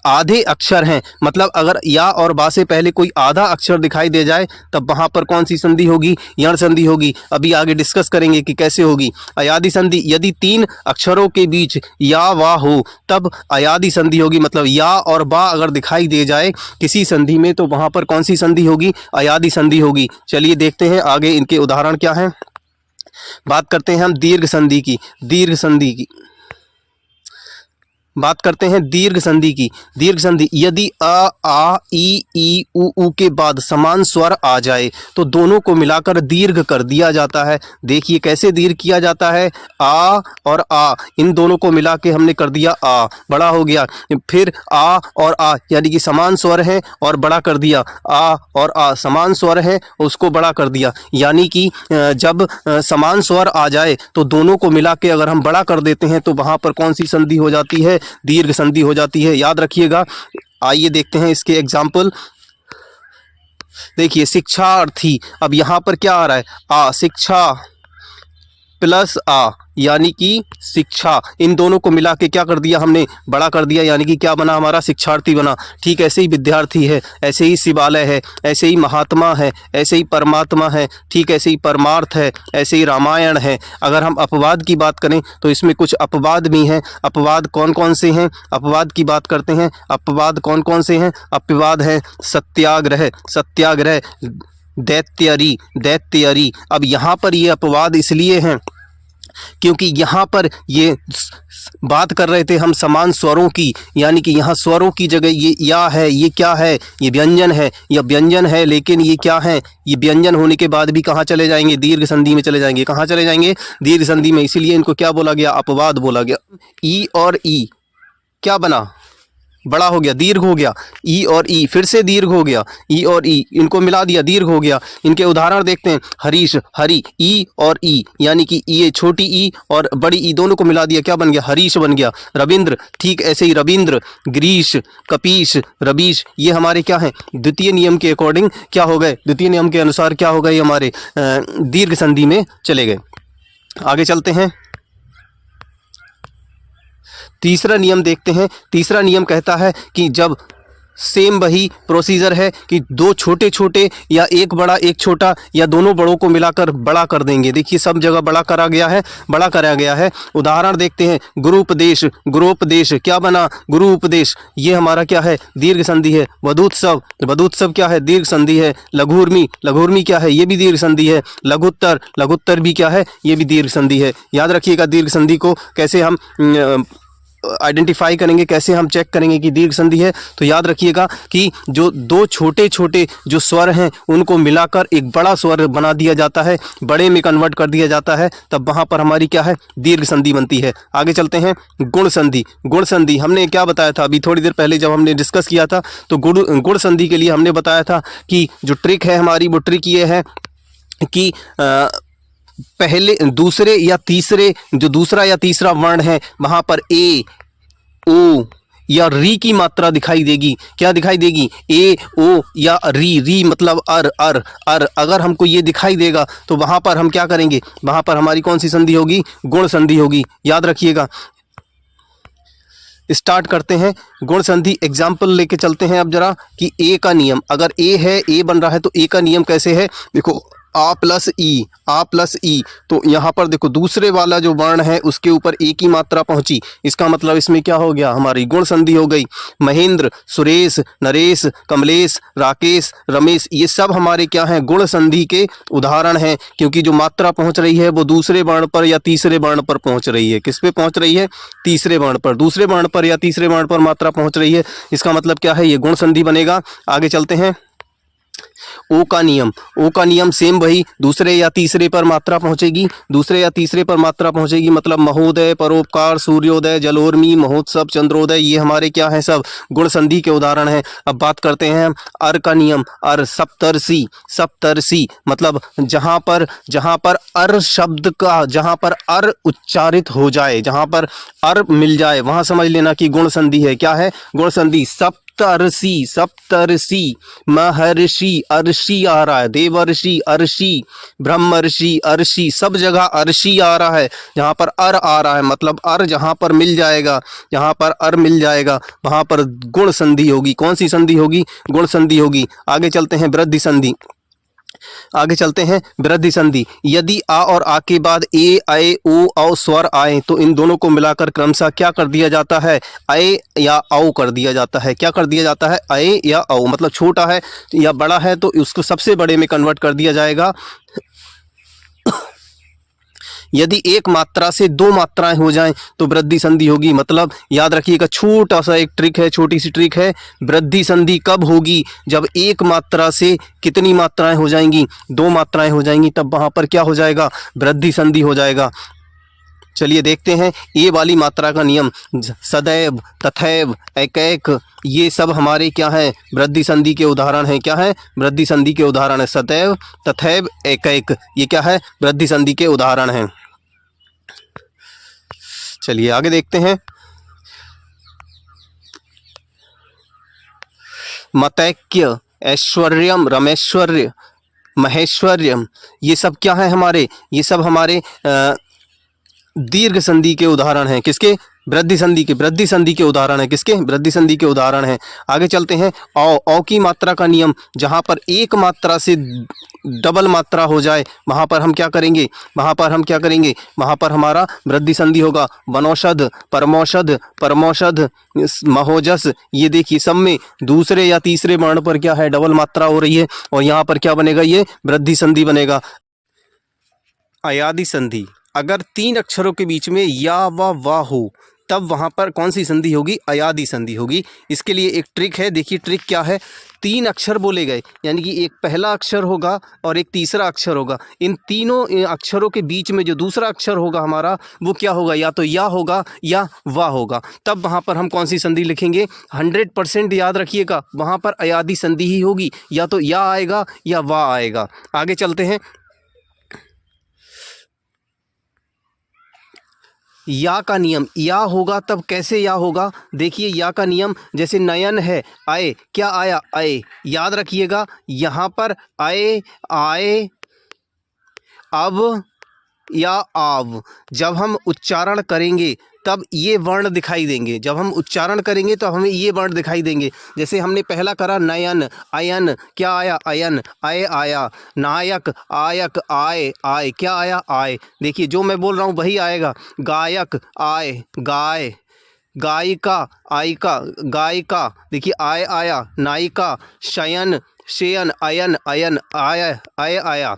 आधे अक्षर हैं, मतलब अगर या और बा से पहले कोई आधा अक्षर दिखाई दे जाए तब वहां पर कौन सी संधि होगी? यण संधि होगी। अभी आगे डिस्कस करेंगे कि कैसे होगी। अयादि संधि, यदि 3 अक्षरों के बीच या वा हो तब अयादि संधि होगी। मतलब या और बा अगर दिखाई दे जाए किसी संधि में तो वहां पर कौन सी संधि होगी? अयादि संधि होगी। चलिए देखते हैं आगे इनके उदाहरण क्या हैं। बात करते हैं हम दीर्घ संधि की। दीर्घ संधि की बात करते हैं दीर्घ संधि की। दीर्घ संधि, यदि अ, आ, ई, उ के बाद समान स्वर आ जाए तो दोनों को मिलाकर दीर्घ कर दिया जाता है। देखिए कैसे दीर्घ किया जाता है, आ और आ, इन दोनों को मिला के हमने कर दिया आ, बड़ा हो गया। फिर आ और आ यानी कि समान स्वर है और बड़ा कर दिया, आ और आ समान स्वर है उसको बड़ा कर दिया। यानी कि जब समान स्वर आ जाए तो दोनों को मिला के अगर हम बड़ा कर देते हैं तो वहाँ पर कौन सी संधि हो जाती है, दीर्घ संधि हो जाती है। याद रखिएगा। आइए देखते हैं इसके एग्जाम्पल। देखिए शिक्षार्थी, अब यहाँ पर क्या आ रहा है, आ, शिक्षा प्लस आ यानी कि शिक्षा, इन दोनों को मिला के क्या कर दिया हमने, बड़ा कर दिया, यानी कि क्या बना हमारा, शिक्षार्थी बना। ठीक ऐसे ही विद्यार्थी है, ऐसे ही शिवालय है, ऐसे ही महात्मा है, ऐसे ही परमात्मा है, ठीक ऐसे ही परमार्थ है, ऐसे ही रामायण है। अगर हम अपवाद की बात करें तो इसमें कुछ अपवाद भी हैं। अपवाद कौन कौन से हैं, अपवाद की बात करते हैं। अपवाद कौन कौन से हैं, अपवाद है सत्याग्रह, सत्याग्रह, दैत्यरी, दैत्यरी। अब यहाँ पर ये अपवाद इसलिए हैं क्योंकि यहाँ पर ये बात कर रहे थे हम समान स्वरों की, यानी कि यहाँ स्वरों की जगह ये या है, ये क्या है, ये व्यंजन है, यह व्यंजन है, लेकिन ये क्या है, ये व्यंजन होने के बाद भी कहाँ चले जाएंगे, दीर्घ संधि में चले जाएंगे। कहाँ चले जाएंगे, दीर्घ संधि में, इसीलिए इनको क्या बोला गया, अपवाद बोला गया। ई और ई क्या बना, बड़ा हो गया, दीर्घ हो गया। ई और ई फिर से दीर्घ हो गया, ई और ई इनको मिला दिया, दीर्घ हो गया। इनके उदाहरण देखते हैं, हरीश, हरी, ई और ई यानी कि ये छोटी ई और बड़ी ई दोनों को मिला दिया, क्या बन गया, हरीश बन गया। रविंद्र, ठीक ऐसे ही रविंद्र, ग्रीश, कपीश, रबीश, ये हमारे क्या हैं, द्वितीय नियम के अकॉर्डिंग क्या हो गए, द्वितीय नियम के अनुसार क्या हो गए, हमारे दीर्घ संधि में चले गए। आगे चलते हैं, तीसरा नियम देखते हैं। तीसरा नियम कहता है कि जब सेम वही प्रोसीजर है कि दो छोटे छोटे या एक बड़ा एक छोटा या दोनों बड़ों को मिलाकर बड़ा कर देंगे। देखिए सब जगह बड़ा करा गया है, बड़ा करा गया है। उदाहरण देखते हैं, गुरुपदेश, गुरुपदेश क्या बना, गुरुपदेश, ये हमारा क्या है, दीर्घ संधि है। वधूत्सव, वधूत्सव क्या है, दीर्घ संधि है। लघुर्मी, लघुर्मी क्या है, ये भी दीर्घ संधि है। लघुत्तर, लघुत्तर भी क्या है, ये भी दीर्घ संधि है। याद रखिएगा दीर्घ संधि को कैसे हम आइडेंटिफाई करेंगे, कैसे हम चेक करेंगे कि दीर्घ संधि है। तो याद रखिएगा कि जो दो छोटे छोटे जो स्वर हैं उनको मिलाकर एक बड़ा स्वर बना दिया जाता है, बड़े में कन्वर्ट कर दिया जाता है, तब वहाँ पर हमारी क्या है, दीर्घ संधि बनती है। आगे चलते हैं, गुण संधि। गुण संधि हमने क्या बताया था अभी थोड़ी देर पहले जब हमने डिस्कस किया था, तो गुण संधि के लिए हमने बताया था कि जो ट्रिक है हमारी, वो ट्रिक ये है कि पहले दूसरे या तीसरे, जो दूसरा या तीसरा वर्ण है वहाँ पर ए, ओ या री की मात्रा दिखाई देगी। क्या दिखाई देगी, ए, ओ या री, री मतलब अर, अर, अर। अगर हमको ये दिखाई देगा तो वहाँ पर हम क्या करेंगे, वहाँ पर हमारी कौन सी संधि होगी, गुण संधि होगी। याद रखिएगा। स्टार्ट करते हैं गुण संधि। एग्जाम्पल लेके चलते हैं अब जरा कि ए का नियम, अगर ए है, ए बन रहा है तो ए का नियम कैसे है, देखो आ प्लस ई, आ प्लस ई। तो यहाँ पर देखो दूसरे वाला जो वर्ण है उसके ऊपर ए की मात्रा पहुंची, इसका मतलब इसमें क्या हो गया, हमारी गुण संधि हो गई। महेंद्र, सुरेश, नरेश, कमलेश, राकेश, रमेश, ये सब हमारे क्या हैं, गुण संधि के उदाहरण हैं, क्योंकि जो मात्रा पहुंच रही है वो दूसरे वर्ण पर या तीसरे वर्ण पर पहुंच रही है। किस पे पहुंच रही है, तीसरे वर्ण पर, दूसरे वर्ण पर या तीसरे वर्ण पर मात्रा पहुंच रही है, इसका मतलब क्या है, ये गुण संधि बनेगा। आगे चलते हैं, ओ का नियम। ओ का नियम सेम वही, दूसरे या तीसरे पर मात्रा पहुंचेगी, दूसरे या तीसरे पर मात्रा पहुंचेगी, मतलब महोदय, परोपकार, सूर्योदय, जलोर्मी, महोत्सव, चंद्रोदय, ये हमारे क्या हैं, सब गुण संधि के उदाहरण हैं। अब बात करते हैं अर का नियम। अर, सप्तर्षि, सप्तर्षि मतलब जहां पर अर शब्द का, जहां पर अर उच्चारित हो जाए, जहां पर अर मिल जाए, वहां समझ लेना कि गुण संधि है। क्या है, गुण संधि। सप्तर्षि, सप्तर्षि, महर्षि, अर्षि आ रहा है, देवर्षि, अर्षि, ब्रह्मर्षि, अर्षि, सब जगह अर्षि आ रहा है। जहाँ पर अर आ रहा है मतलब अर जहाँ पर मिल जाएगा, जहाँ पर अर मिल जाएगा वहाँ पर गुण संधि होगी। कौन सी संधि होगी, गुण संधि होगी। आगे चलते हैं वृद्धि संधि। आगे चलते हैं वृद्धि संधि। यदि आ और आ के बाद ए, ऐ, ओ, औ स्वर आए तो इन दोनों को मिलाकर क्रमशः क्या कर दिया जाता है, ऐ या औ कर दिया जाता है। क्या कर दिया जाता है, ऐ या औ, मतलब छोटा है या बड़ा है तो उसको सबसे बड़े में कन्वर्ट कर दिया जाएगा। यदि एक मात्रा से दो मात्राएं हो जाएं तो वृद्धि संधि होगी। मतलब याद रखिएगा, छोटा सा एक ट्रिक है, छोटी सी ट्रिक है। वृद्धि संधि कब होगी? जब एक मात्रा से कितनी मात्राएं हो जाएंगी? दो मात्राएं हो जाएंगी, तब वहां पर क्या हो जाएगा? वृद्धि संधि हो जाएगा। चलिए देखते हैं ये वाली मात्रा का नियम। सदैव, तथैव, एकैक, ये सब हमारे क्या हैं? वृद्धि संधि के उदाहरण हैं। क्या है? वृद्धि संधि के उदाहरण है। सदैव, तथैव, एकैक, ये क्या है? वृद्धि संधि के उदाहरण हैं। चलिए आगे देखते हैं। मतैक्य, ऐश्वर्यम, रमेश्वर्य, महेश्वर्यम, ये सब क्या है हमारे? ये सब हमारे दीर्घ संधि के उदाहरण हैं। किसके? वृद्धि संधि के। वृद्धि संधि के उदाहरण है। किसके? वृद्धि संधि के उदाहरण हैं। आगे चलते हैं। औ की मात्रा का नियम, जहाँ पर एक मात्रा से डबल मात्रा हो जाए वहाँ पर हम क्या करेंगे? वहाँ पर हम क्या करेंगे? वहाँ पर हमारा वृद्धि संधि होगा। वनौषध, परमौषध, परमौषध, महोजस, ये देखिए सब में दूसरे या तीसरे वर्ण पर क्या है? डबल मात्रा हो रही है और यहाँ पर क्या बनेगा? ये वृद्धि संधि बनेगा। अयादि संधि, अगर तीन अक्षरों के बीच में या व वा हो तब वहाँ पर कौन सी संधि होगी? अयादि संधि होगी। इसके लिए एक ट्रिक है। देखिए ट्रिक क्या है। तीन अक्षर बोले गए, यानी कि एक पहला अक्षर होगा और एक तीसरा अक्षर होगा। इन तीनों अक्षरों के बीच में जो दूसरा अक्षर होगा हमारा, वो क्या होगा? या तो या होगा या वा होगा। तब वहाँ पर हम कौन सी संधि लिखेंगे? 100% याद रखिएगा, वहाँ पर अयादि संधि ही होगी। या तो या आएगा या वा आएगा। आगे चलते हैं। या का नियम, या होगा तब कैसे या होगा? देखिए या का नियम, जैसे नयन है, आए, क्या आया? आए। याद रखिएगा यहाँ पर आए, आए, अब या आव, जब हम उच्चारण करेंगे तब ये वर्ण दिखाई देंगे। जब हम उच्चारण करेंगे तो हमें ये वर्ण दिखाई देंगे। जैसे हमने पहला करा नयन, अयन, क्या आया? अयन, आए आया। नायक, आयक, आए, आए, क्या आया? आए। देखिए जो मैं बोल रहा हूँ वही आएगा। गायक, आए, गाय, गायिका, आयिका, गायिका, देखिए आए आया। नायिका, शयन, शयन, अयन, अयन, आया, आए आया।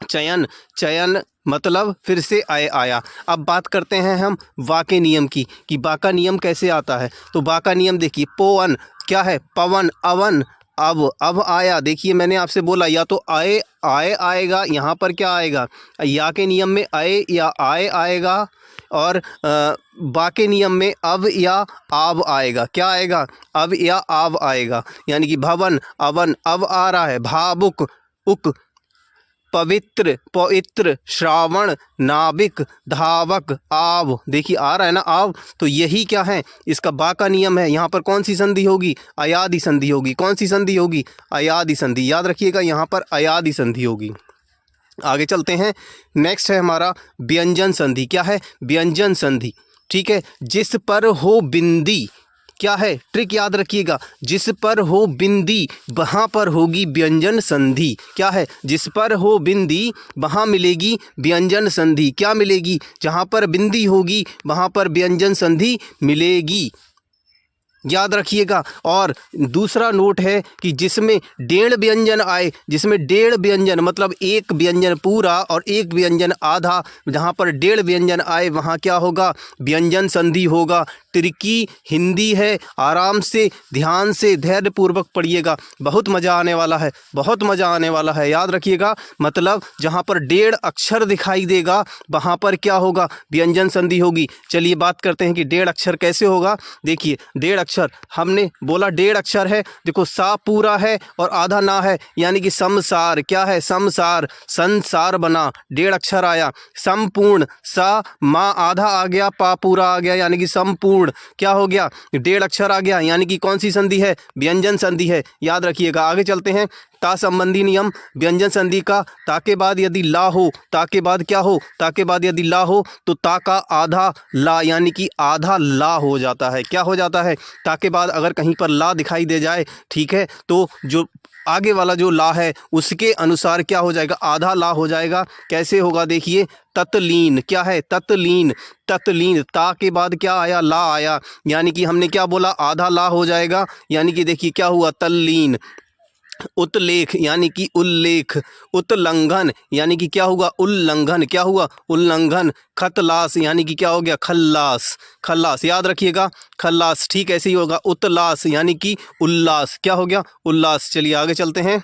चयन, चयन, मतलब फिर से आए आया। अब बात करते हैं हम वा के नियम की, कि वा का नियम कैसे आता है। तो वा का नियम देखिए, पोवन, क्या है? पवन, अवन, अब आया। देखिए मैंने आपसे बोला या तो आए, आए आएगा, यहाँ पर क्या आएगा? या के नियम में आए या आए आएगा, और बा के नियम में अब या आव आएगा। क्या आएगा? अब या आव आएगा। यानी कि भवन, अवन, अब आ रहा है। भावुक, उक, पवित्र, पवित्र, श्रावण, नाविक, धावक, आव, देखिए आ रहा है ना आव। तो यही क्या है? इसका बा का नियम है। यहाँ पर कौन सी संधि होगी? अयादि संधि होगी। कौन सी संधि होगी? अयादि संधि। याद रखिएगा यहाँ पर अयादि संधि होगी। आगे चलते हैं। नेक्स्ट है हमारा व्यंजन संधि। क्या है? व्यंजन संधि। ठीक है, जिस पर हो बिंदी, क्या है? ट्रिक याद रखिएगा, जिस पर हो बिंदी वहाँ पर होगी व्यंजन संधि। क्या है? जिस पर हो बिंदी वहाँ मिलेगी व्यंजन संधि। क्या मिलेगी? जहाँ पर बिंदी होगी वहाँ पर व्यंजन संधि मिलेगी। याद रखिएगा। और दूसरा नोट है कि जिसमें डेढ़ व्यंजन आए, जिसमें डेढ़ व्यंजन मतलब एक व्यंजन पूरा और एक व्यंजन आधा, जहाँ पर डेढ़ व्यंजन आए वहाँ क्या होगा? व्यंजन संधि होगा। ट्रिकी हिंदी है, आराम से ध्यान से धैर्यपूर्वक पढ़िएगा, बहुत मज़ा आने वाला है, बहुत मज़ा आने वाला है। याद रखिएगा, मतलब जहाँ पर डेढ़ अक्षर दिखाई देगा वहाँ पर क्या होगा? व्यंजन संधि होगी। चलिए बात करते हैं कि डेढ़ अक्षर कैसे होगा। देखिए डेढ़ अक्षर, हमने बोला डेढ़ अक्षर है। देखो सा पूरा है और आधा ना है, यानी कि समसार। क्या है? समसार, संसार बना, डेढ़ अक्षर आया। संपूर्ण, सा माँ आधा आ गया, पा पूरा आ गया, यानी कि संपूर्ण। क्या हो गया? डेढ़ अक्षर आ गया, यानी कि कौन सी संधि है? व्यंजन संधि है। याद रखिएगा। आगे चलते हैं। ता संबंधी नियम व्यंजन संधि का, ता के बाद यदि ला हो, ता के बाद क्या हो? ता के बाद यदि ला हो तो ता का आधा ला, यानी कि आधा ला हो जाता है। क्या हो जाता है? ता के बाद अगर कहीं पर ला दिखाई दे जाए, ठीक है, तो जो आगे वाला जो ला है उसके अनुसार क्या हो जाएगा? आधा ला हो जाएगा। कैसे होगा? देखिए तत्लीन। क्या है? तत्लीन, तत्लीन, ता के बाद क्या आया? ला आया, यानी कि हमने क्या बोला? आधा ला हो जाएगा, यानी कि देखिए क्या हुआ? तल्लीन। उत्लेख यानी कि उल्लेख, उत्लंघन यानी कि क्या हुआ, उल्लंघन, क्या हुआ, उल्लंघन। खतलास यानी कि क्या हो गया, खल्लास, खल्लास, याद रखिएगा, खल्लास। ठीक ऐसे ही होगा। उत्लास यानी कि उल्लास, क्या हो गया, उल्लास। चलिए आगे चलते हैं।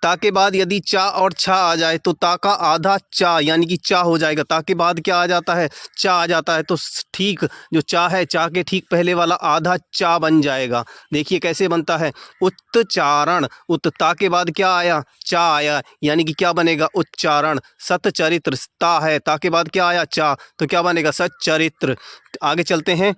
ता के बाद यदि चा और छा आ जाए तो ता का आधा चा यानी कि चा हो जाएगा। ता के बाद क्या आ जाता है, चा आ जाता है, तो ठीक जो चा है, चा के ठीक पहले वाला आधा चा बन जाएगा। देखिए कैसे बनता है, उच्चारण, ता के बाद क्या आया, चा आया, यानी कि क्या बनेगा, उच्चारण। सतचरित्र, ता है, ता के बाद क्या आया, चा, तो क्या बनेगा, सच्चरित्र। आगे चलते हैं,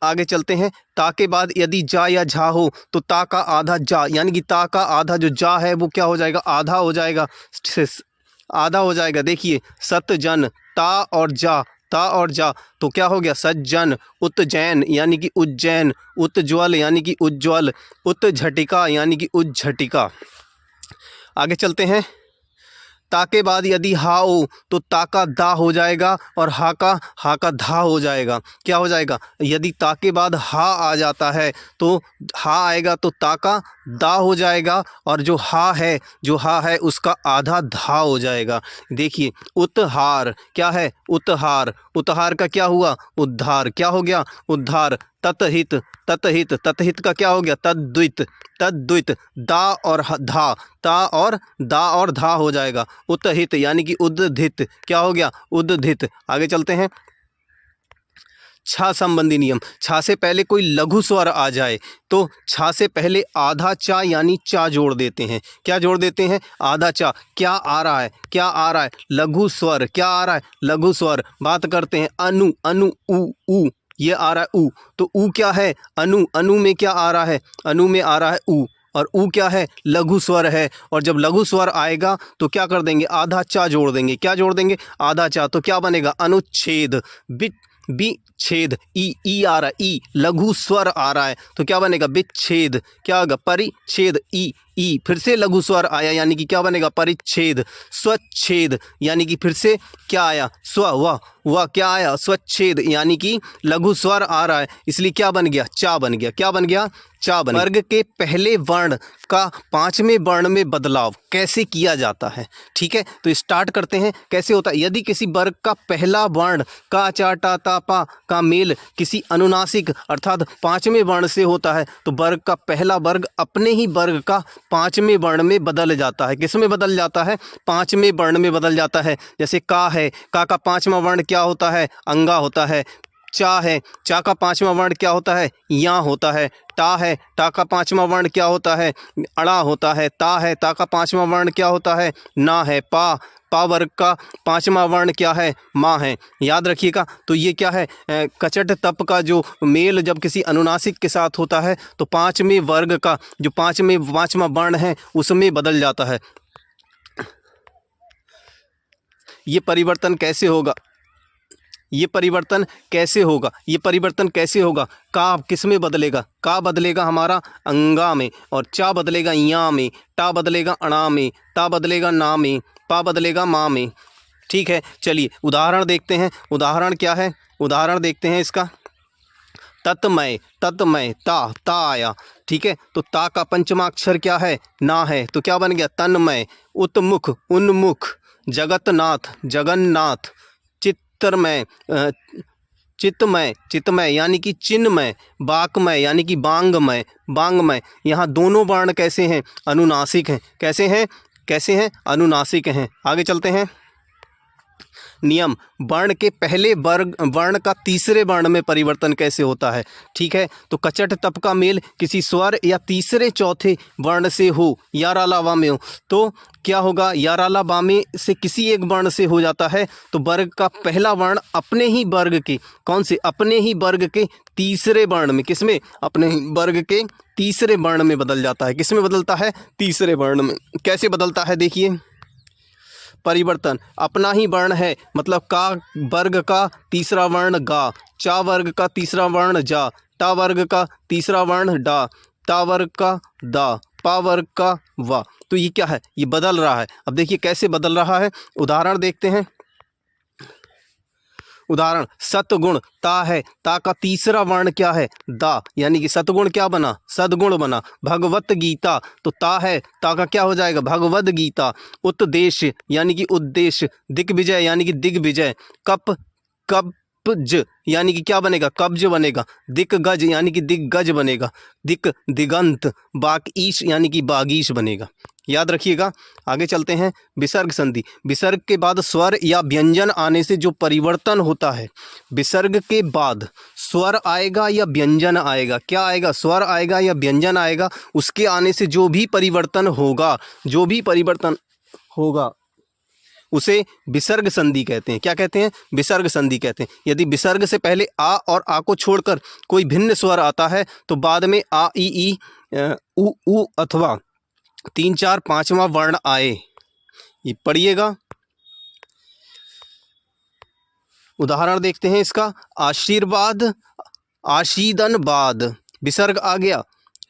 आगे चलते हैं। ता के बाद यदि जा या झा हो तो ता का आधा जा यानी कि ता का आधा जो जा है वो क्या हो जाएगा, आधा हो जाएगा, आधा हो जाएगा। देखिए सतजन, ता और जा, ता और जा, तो क्या हो गया, सज्जन। उज्जैन यानी कि उज्जैन, उज्ज्वल यानी कि उज्ज्वल, उज्झटिका यानी कि उज्झटिका। आगे चलते हैं। ता के बाद यदि हा हो तो ता का दा हो जाएगा और हा का धा हो जाएगा। क्या हो जाएगा, यदि ता के बाद हा आ जाता है तो हा आएगा तो ता का दा हो जाएगा और जो हा है उसका आधा धा हो जाएगा। देखिए उत्हार, क्या है, उत्हार, उत्हार का क्या हुआ, उद्धार, क्या हो गया, उद्धार। ततहित, ततहित, ततहित का क्या हो गया, तद्वित, तद्वित। दा और धा, ता और दा और धा हो जाएगा। उत्हित यानी कि उद्धित, क्या हो गया, उद्धित। आगे चलते हैं। छा संबंधी नियम, छा से पहले कोई लघु स्वर आ जाए तो छा से पहले आधा चा यानी चा जोड़ देते हैं। क्या जोड़ देते हैं, आधा चा। क्या आ रहा है, क्या आ रहा है, लघु स्वर, क्या आ रहा है, लघु स्वर। बात करते हैं अनु, अनु, उ, ये आ रहा है उ, तो उ क्या है, अनु, अनु में क्या आ रहा है, अनु में आ रहा है उ, और उ क्या है, लघु स्वर है। और जब लघु स्वर आएगा तो क्या कर देंगे, आधा चा जोड़ देंगे। क्या जोड़ देंगे, आधा चा, तो क्या बनेगा, अनुच्छेद। विच्छेद, ई आ रहा है, ई लघु स्वर आ रहा है तो क्या बनेगा, विच्छेद। क्या होगा, परिच्छेद, ई फिर से लघु स्वर आया यानी कि क्या बनेगा, परिच्छेद। स्वच्छेद यानी कि फिर से क्या आया, वह क्या आया, स्वच्छेद यानी कि लघु स्वर आ रहा है इसलिए क्या बन गया, चा बन गया। क्या बन गया, चा बन गया। वर्ग के पहले वर्ण का पांचवें वर्ण में बदलाव कैसे किया जाता है, ठीक है, तो स्टार्ट करते हैं। कैसे होता है, यदि किसी वर्ग का पहला वर्ण का, चा, टा, ता, पा का मेल किसी अनुनासिक अर्थात पांचवें वर्ण से होता है तो वर्ग का पहला वर्ग अपने ही वर्ग का पांचवें वर्ण में बदल जाता है। किस में बदल जाता है, पांचवें वर्ण में बदल जाता है। जैसे का है, का पांचवा वर्ण क्या होता है, अंगा होता है। चा है, चा का पांचवा वर्ण क्या होता है, या होता है। टा है, टा का पांचवा वर्ण क्या होता है, अड़ा होता है। ता है, ता का पांचवा वर्ण क्या होता है, ना है। पा वर्ग का पांचवा वर्ण क्या है, माँ है। याद रखिएगा। तो ये क्या है, कचट तप का जो मेल जब किसी अनुनासिक के साथ होता है तो पांचवें वर्ग का जो पांचवा वर्ण है उसमें बदल जाता है। ये परिवर्तन कैसे होगा, ये परिवर्तन कैसे होगा, ये परिवर्तन कैसे होगा, का किस में बदलेगा, का बदलेगा हमारा अंगा में, और चा बदलेगा या में, टा बदलेगा अणा में, ता बदलेगा ना में, पा बदलेगा माँ में। ठीक है, चलिए उदाहरण देखते हैं। उदाहरण क्या है, उदाहरण देखते हैं इसका। तत्मय, तत्मय, ता आया, ठीक है, तो ता का पंचमा अक्षर क्या है, ना है, तो क्या बन गया, तन्मय। उत्मुख, उन्मुख। जगतनाथ, जगन्नाथ। चित्तमय, चित्तमय, चित्तमय यानी कि चिन्मय। बाकमय यानी कि बांगमय, बांगमय। यहाँ दोनों वर्ण कैसे हैं, अनुनासिक हैं। कैसे हैं, कैसे हैं, अनुनासिक हैं। आगे चलते हैं। नियम, वर्ण के पहले वर्ण का तीसरे वर्ण में परिवर्तन कैसे होता है, ठीक है, तो कचट तप का मेल किसी स्वर या तीसरे चौथे वर्ण से हो, याराला वामे हो, तो क्या होगा, याराला वामे से किसी एक वर्ण से हो जाता है तो वर्ग का पहला वर्ण अपने ही वर्ग के, कौन से, अपने ही वर्ग के तीसरे वर्ण में, किसमें, अपने ही वर्ग के तीसरे वर्ण में बदल जाता है। किसमें बदलता है, तीसरे वर्ण में। कैसे बदलता है, देखिए परिवर्तन। अपना ही वर्ण है मतलब का वर्ग का तीसरा वर्ण गा, चा वर्ग का तीसरा वर्ण जा, टा वर्ग का तीसरा वर्ण डा, ता वर्ग का दा, पा वर्ग का वा। तो ये क्या है, ये बदल रहा है। अब देखिए कैसे बदल रहा है, उदाहरण देखते हैं। उदाहरण सतगुण ता है, ता का तीसरा वर्ण क्या है, दा, यानी कि सतगुण क्या बना, सदगुण बना। भगवत गीता तो ता है, ता का क्या हो जाएगा, भगवद गीता। उत्देश्य यानी कि उद्देश्य। दिग्विजय यानी कि दिग्विजय। कब्ज यानी कि क्या बनेगा, कब्ज बनेगा। दिग्गज यानी कि दिग्गज बनेगा। दिगंत। बागीश यानी कि बागीश बनेगा। याद रखिएगा। आगे चलते हैं। विसर्ग संधि। विसर्ग के बाद स्वर या व्यंजन आने से जो परिवर्तन होता है, विसर्ग के बाद स्वर आएगा या व्यंजन आएगा, क्या आएगा, स्वर आएगा या व्यंजन आएगा, उसके आने से जो भी परिवर्तन होगा उसे विसर्ग संधि कहते हैं। क्या कहते हैं, विसर्ग संधि कहते हैं। यदि विसर्ग से पहले आ और आ को छोड़कर कोई भिन्न स्वर आता है तो बाद में आ ई उ अथवा 3 4 5वां वर्ण आए, ये पढ़िएगा। उदाहरण देखते हैं इसका। आशीर्वाद, आशीदनबाद, विसर्ग आ गया।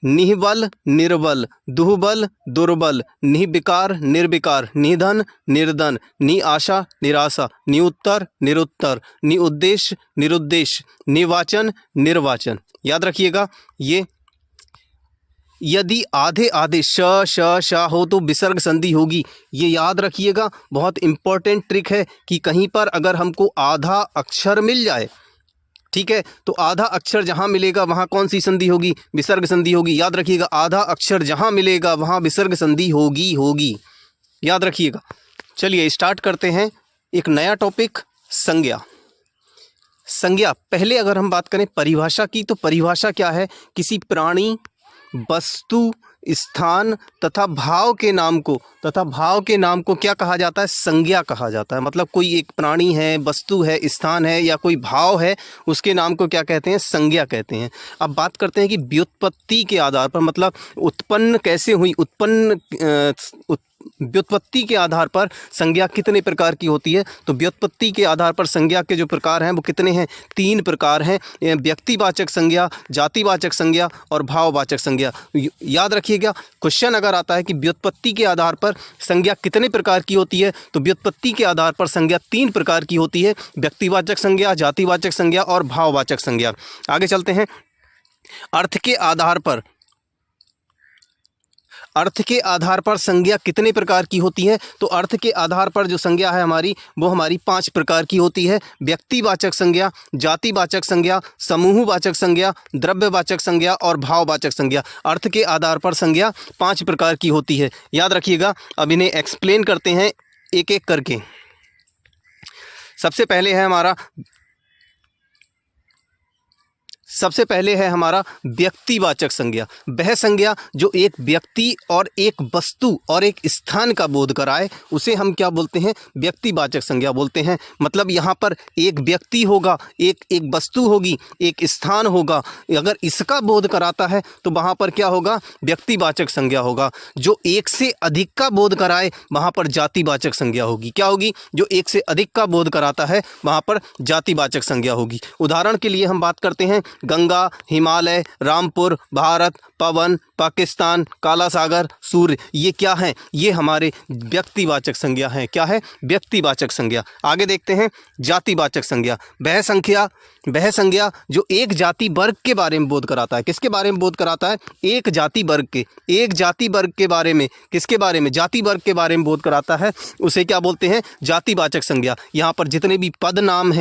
निहबल, निर्बल, दुहबल, दुर्बल, निविकार, निर्विकार, निधन, निर्धन, निआशा, निराशा, निउत्तर, निरुत्तर, निउद्देश्य, निरुद्देश्य, निवाचन, निर्वाचन। याद रखिएगा। ये यदि आधे आधे श हो तो विसर्ग संधि होगी। ये याद रखिएगा, बहुत इंपॉर्टेंट ट्रिक है कि कहीं पर अगर हमको आधा अक्षर मिल जाए, ठीक है, तो आधा अक्षर जहाँ मिलेगा वहाँ कौन सी संधि होगी, विसर्ग संधि होगी। याद रखिएगा, आधा अक्षर जहाँ मिलेगा वहाँ विसर्ग संधि होगी। याद रखिएगा। चलिए स्टार्ट करते हैं एक नया टॉपिक, संज्ञा। संज्ञा, पहले अगर हम बात करें परिभाषा की, तो परिभाषा क्या है, किसी प्राणी, वस्तु, स्थान तथा भाव के नाम को क्या कहा जाता है, संज्ञा कहा जाता है। मतलब कोई एक प्राणी है, वस्तु है, स्थान है या कोई भाव है, उसके नाम को क्या कहते हैं, संज्ञा कहते हैं। अब बात करते हैं कि व्युत्पत्ति के आधार पर, मतलब उत्पन्न कैसे हुई, व्युत्पत्ति के आधार पर संज्ञा कितने प्रकार की होती है। तो व्युत्पत्ति के आधार पर संज्ञा के जो प्रकार हैं वो कितने हैं, 3 प्रकार हैं। व्यक्तिवाचक संज्ञा, जातिवाचक संज्ञा और भाववाचक संज्ञा। याद रखिएगा, क्वेश्चन अगर आता है कि व्युत्पत्ति के आधार पर संज्ञा कितने प्रकार की होती है, तो व्युत्पत्ति के आधार पर संज्ञा 3 प्रकार की होती है। व्यक्तिवाचक संज्ञा, जातिवाचक संज्ञा और भाववाचक संज्ञा। आगे चलते हैं। अर्थ के आधार पर संज्ञा कितने प्रकार की होती है, तो अर्थ के आधार पर जो संज्ञा है हमारी, वो हमारी 5 प्रकार की होती है। व्यक्तिवाचक संज्ञा, जातिवाचक संज्ञा, समूहवाचक संज्ञा, द्रव्यवाचक संज्ञा और भाववाचक संज्ञा। अर्थ के आधार पर संज्ञा 5 प्रकार की होती है। याद रखिएगा। अब इन्हें एक्सप्लेन करते हैं एक एक करके। सबसे पहले है हमारा व्यक्तिवाचक संज्ञा। वह संज्ञा जो एक व्यक्ति और एक वस्तु और एक स्थान का बोध कराए, उसे हम क्या बोलते हैं, व्यक्तिवाचक संज्ञा बोलते हैं। मतलब यहाँ पर एक व्यक्ति होगा, एक वस्तु होगी, एक स्थान होगा, अगर इसका बोध कराता है तो वहाँ पर क्या होगा, व्यक्तिवाचक संज्ञा होगा। जो एक से अधिक का बोध कराए वहाँ पर जातिवाचक संज्ञा होगी। क्या होगी, जो एक से अधिक का बोध कराता है वहाँ पर जातिवाचक संज्ञा होगी। उदाहरण के लिए हम बात करते हैं गंगा, हिमालय, रामपुर, भारत, पवन, पाकिस्तान, काला सागर, सूर्य। ये क्या हैं, ये हमारे व्यक्तिवाचक संज्ञा हैं। क्या है, व्यक्तिवाचक संज्ञा। आगे देखते हैं जातिवाचक संज्ञा। वह संज्ञा जो एक जाति वर्ग के बारे में बोध कराता है। किसके बारे में बोध कराता है, एक जाति वर्ग के बारे में, किसके बारे में, जाति वर्ग के बारे में बोध कराता है, उसे क्या बोलते हैं, जातिवाचक संज्ञा। यहाँ पर जितने भी पद नाम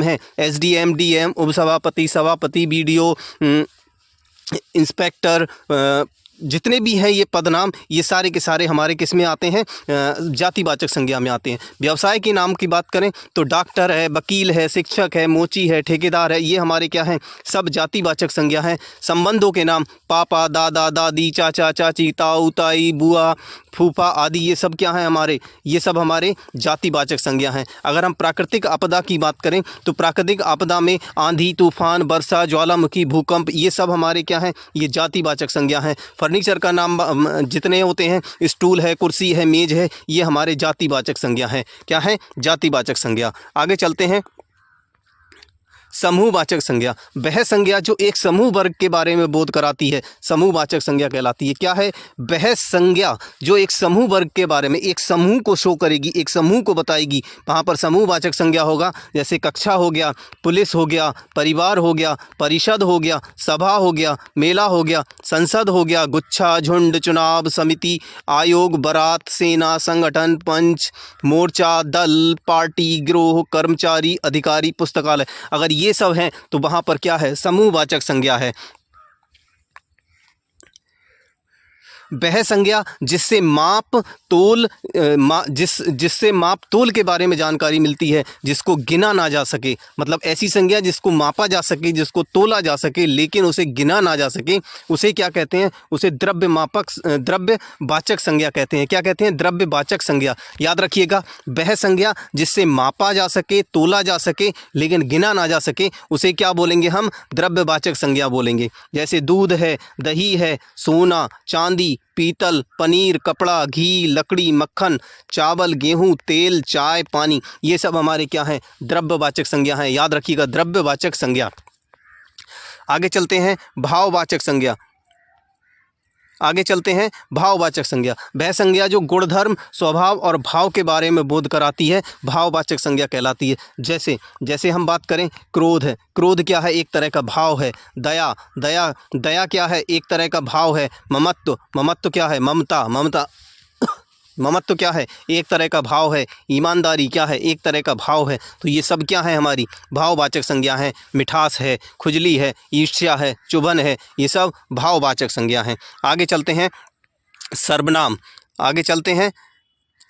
हैं SDM, DM, उपसभापति, सभापति, BDO, इंस्पेक्टर, जितने भी हैं ये पदनाम, ये सारे के सारे हमारे किस में आते हैं, जातिवाचक संज्ञा में आते हैं। व्यवसाय के नाम की बात करें तो डॉक्टर है, वकील है, शिक्षक है, मोची है, ठेकेदार है, ये हमारे क्या हैं, सब जातिवाचक संज्ञा हैं। संबंधों के नाम पापा, दादा, दादी, चाचा, चाची, ताऊ, ताई, बुआ, फूफा आदि, ये सब क्या हैं हमारे, ये सब हमारे जातिवाचक संज्ञा हैं। अगर हम प्राकृतिक आपदा की बात करें तो प्राकृतिक आपदा में आंधी, तूफान, वर्षा, ज्वालामुखी, भूकंप, ये सब हमारे क्या हैं, ये जातिवाचक संज्ञा हैं। फर्नीचर का नाम जितने होते हैं, स्टूल है, कुर्सी है, मेज है, ये हमारे जातिवाचक संज्ञा हैं। क्या है, जातिवाचक संज्ञा। आगे चलते हैं। समूहवाचक संज्ञा, वह संज्ञा जो एक समूह वर्ग के बारे में बोध कराती है, समूहवाचक संज्ञा कहलाती है। क्या है? वह संज्ञा जो एक समूह वर्ग के बारे में, एक समूह को शो करेगी, एक समूह को बताएगी, वहाँ पर समूहवाचक संज्ञा होगा। जैसे कक्षा हो गया, पुलिस हो गया, परिवार हो गया, परिषद हो गया, सभा हो गया, मेला हो गया, संसद हो गया, गुच्छा, झुंड, चुनाव, समिति, आयोग, बारात, सेना, संगठन, पंच, मोर्चा, दल, पार्टी, गिरोह, कर्मचारी, अधिकारी, पुस्तकालय। अगर ये सब हैं तो वहाँ पर क्या है? समूहवाचक संज्ञा है। वह संज्ञा जिससे माप तोल जिससे माप तोल के बारे में जानकारी मिलती है, जिसको गिना ना जा सके, मतलब ऐसी संज्ञा जिसको मापा जा सके, जिसको तोला जा सके, लेकिन उसे गिना ना जा सके, उसे क्या कहते हैं? उसे द्रव्यवाचक संज्ञा कहते हैं। क्या कहते हैं? द्रव्यवाचक संज्ञा। याद रखिएगा, वह संज्ञा जिससे मापा जा सके, तोला जा सके, लेकिन गिना ना जा सके, उसे क्या बोलेंगे हम? द्रव्यवाचक संज्ञा बोलेंगे। जैसे दूध है, दही है, सोना, चांदी, पीतल, पनीर, कपड़ा, घी, लकड़ी, मक्खन, चावल, गेहूं, तेल, चाय, पानी, ये सब हमारे क्या हैं? द्रव्यवाचक संज्ञा हैं। याद रखिएगा, द्रव्यवाचक संज्ञा। आगे चलते हैं भाववाचक संज्ञा। भाववाचक संज्ञा, वह संज्ञा जो गुणधर्म, स्वभाव और भाव के बारे में बोध कराती है, भाववाचक संज्ञा कहलाती है। जैसे हम बात करें, क्रोध है, क्रोध क्या है? एक तरह का भाव है। दया क्या है? एक तरह का भाव है। ममत्व क्या है? ममत्व क्या है? एक तरह का भाव है। ईमानदारी क्या है? एक तरह का भाव है। तो ये सब क्या है? हमारी भाववाचक संज्ञा है। मिठास है, खुजली है, ईर्ष्या है, चुभन है, ये सब भाववाचक संज्ञा हैं। आगे चलते हैं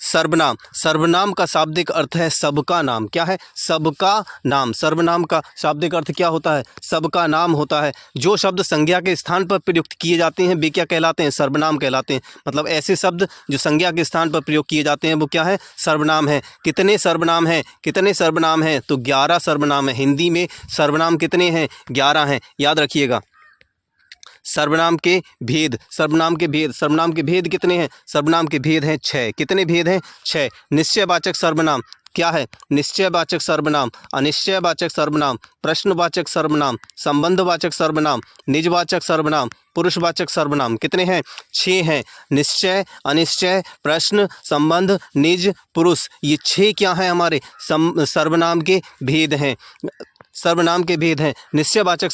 सर्वनाम। सर्वनाम का शाब्दिक अर्थ है सबका नाम। क्या है? सबका नाम। सर्वनाम का शाब्दिक अर्थ क्या होता है? सबका नाम होता है। जो शब्द संज्ञा के स्थान पर प्रयुक्त किए जाते हैं वे क्या कहलाते हैं? सर्वनाम कहलाते हैं। मतलब ऐसे शब्द जो संज्ञा के स्थान पर प्रयोग किए जाते हैं वो क्या है? सर्वनाम है। कितने सर्वनाम हैं? तो 11 सर्वनाम है। हिंदी में सर्वनाम कितने हैं? 11 हैं। याद रखिएगा। सर्वनाम के भेद कितने हैं? सर्वनाम के भेद हैं 6। कितने भेद हैं? 6। निश्चयवाचक सर्वनाम क्या है? निश्चयवाचक सर्वनाम, अनिश्चयवाचक सर्वनाम, प्रश्नवाचक सर्वनाम, संबंधवाचक सर्वनाम, निजवाचक सर्वनाम, पुरुषवाचक सर्वनाम। कितने हैं? 6 हैं। निश्चय, अनिश्चय, प्रश्न, संबंध, निज, पुरुष, ये 6 क्या हैं? हमारे सर्वनाम के भेद हैं। निश्चयवाचक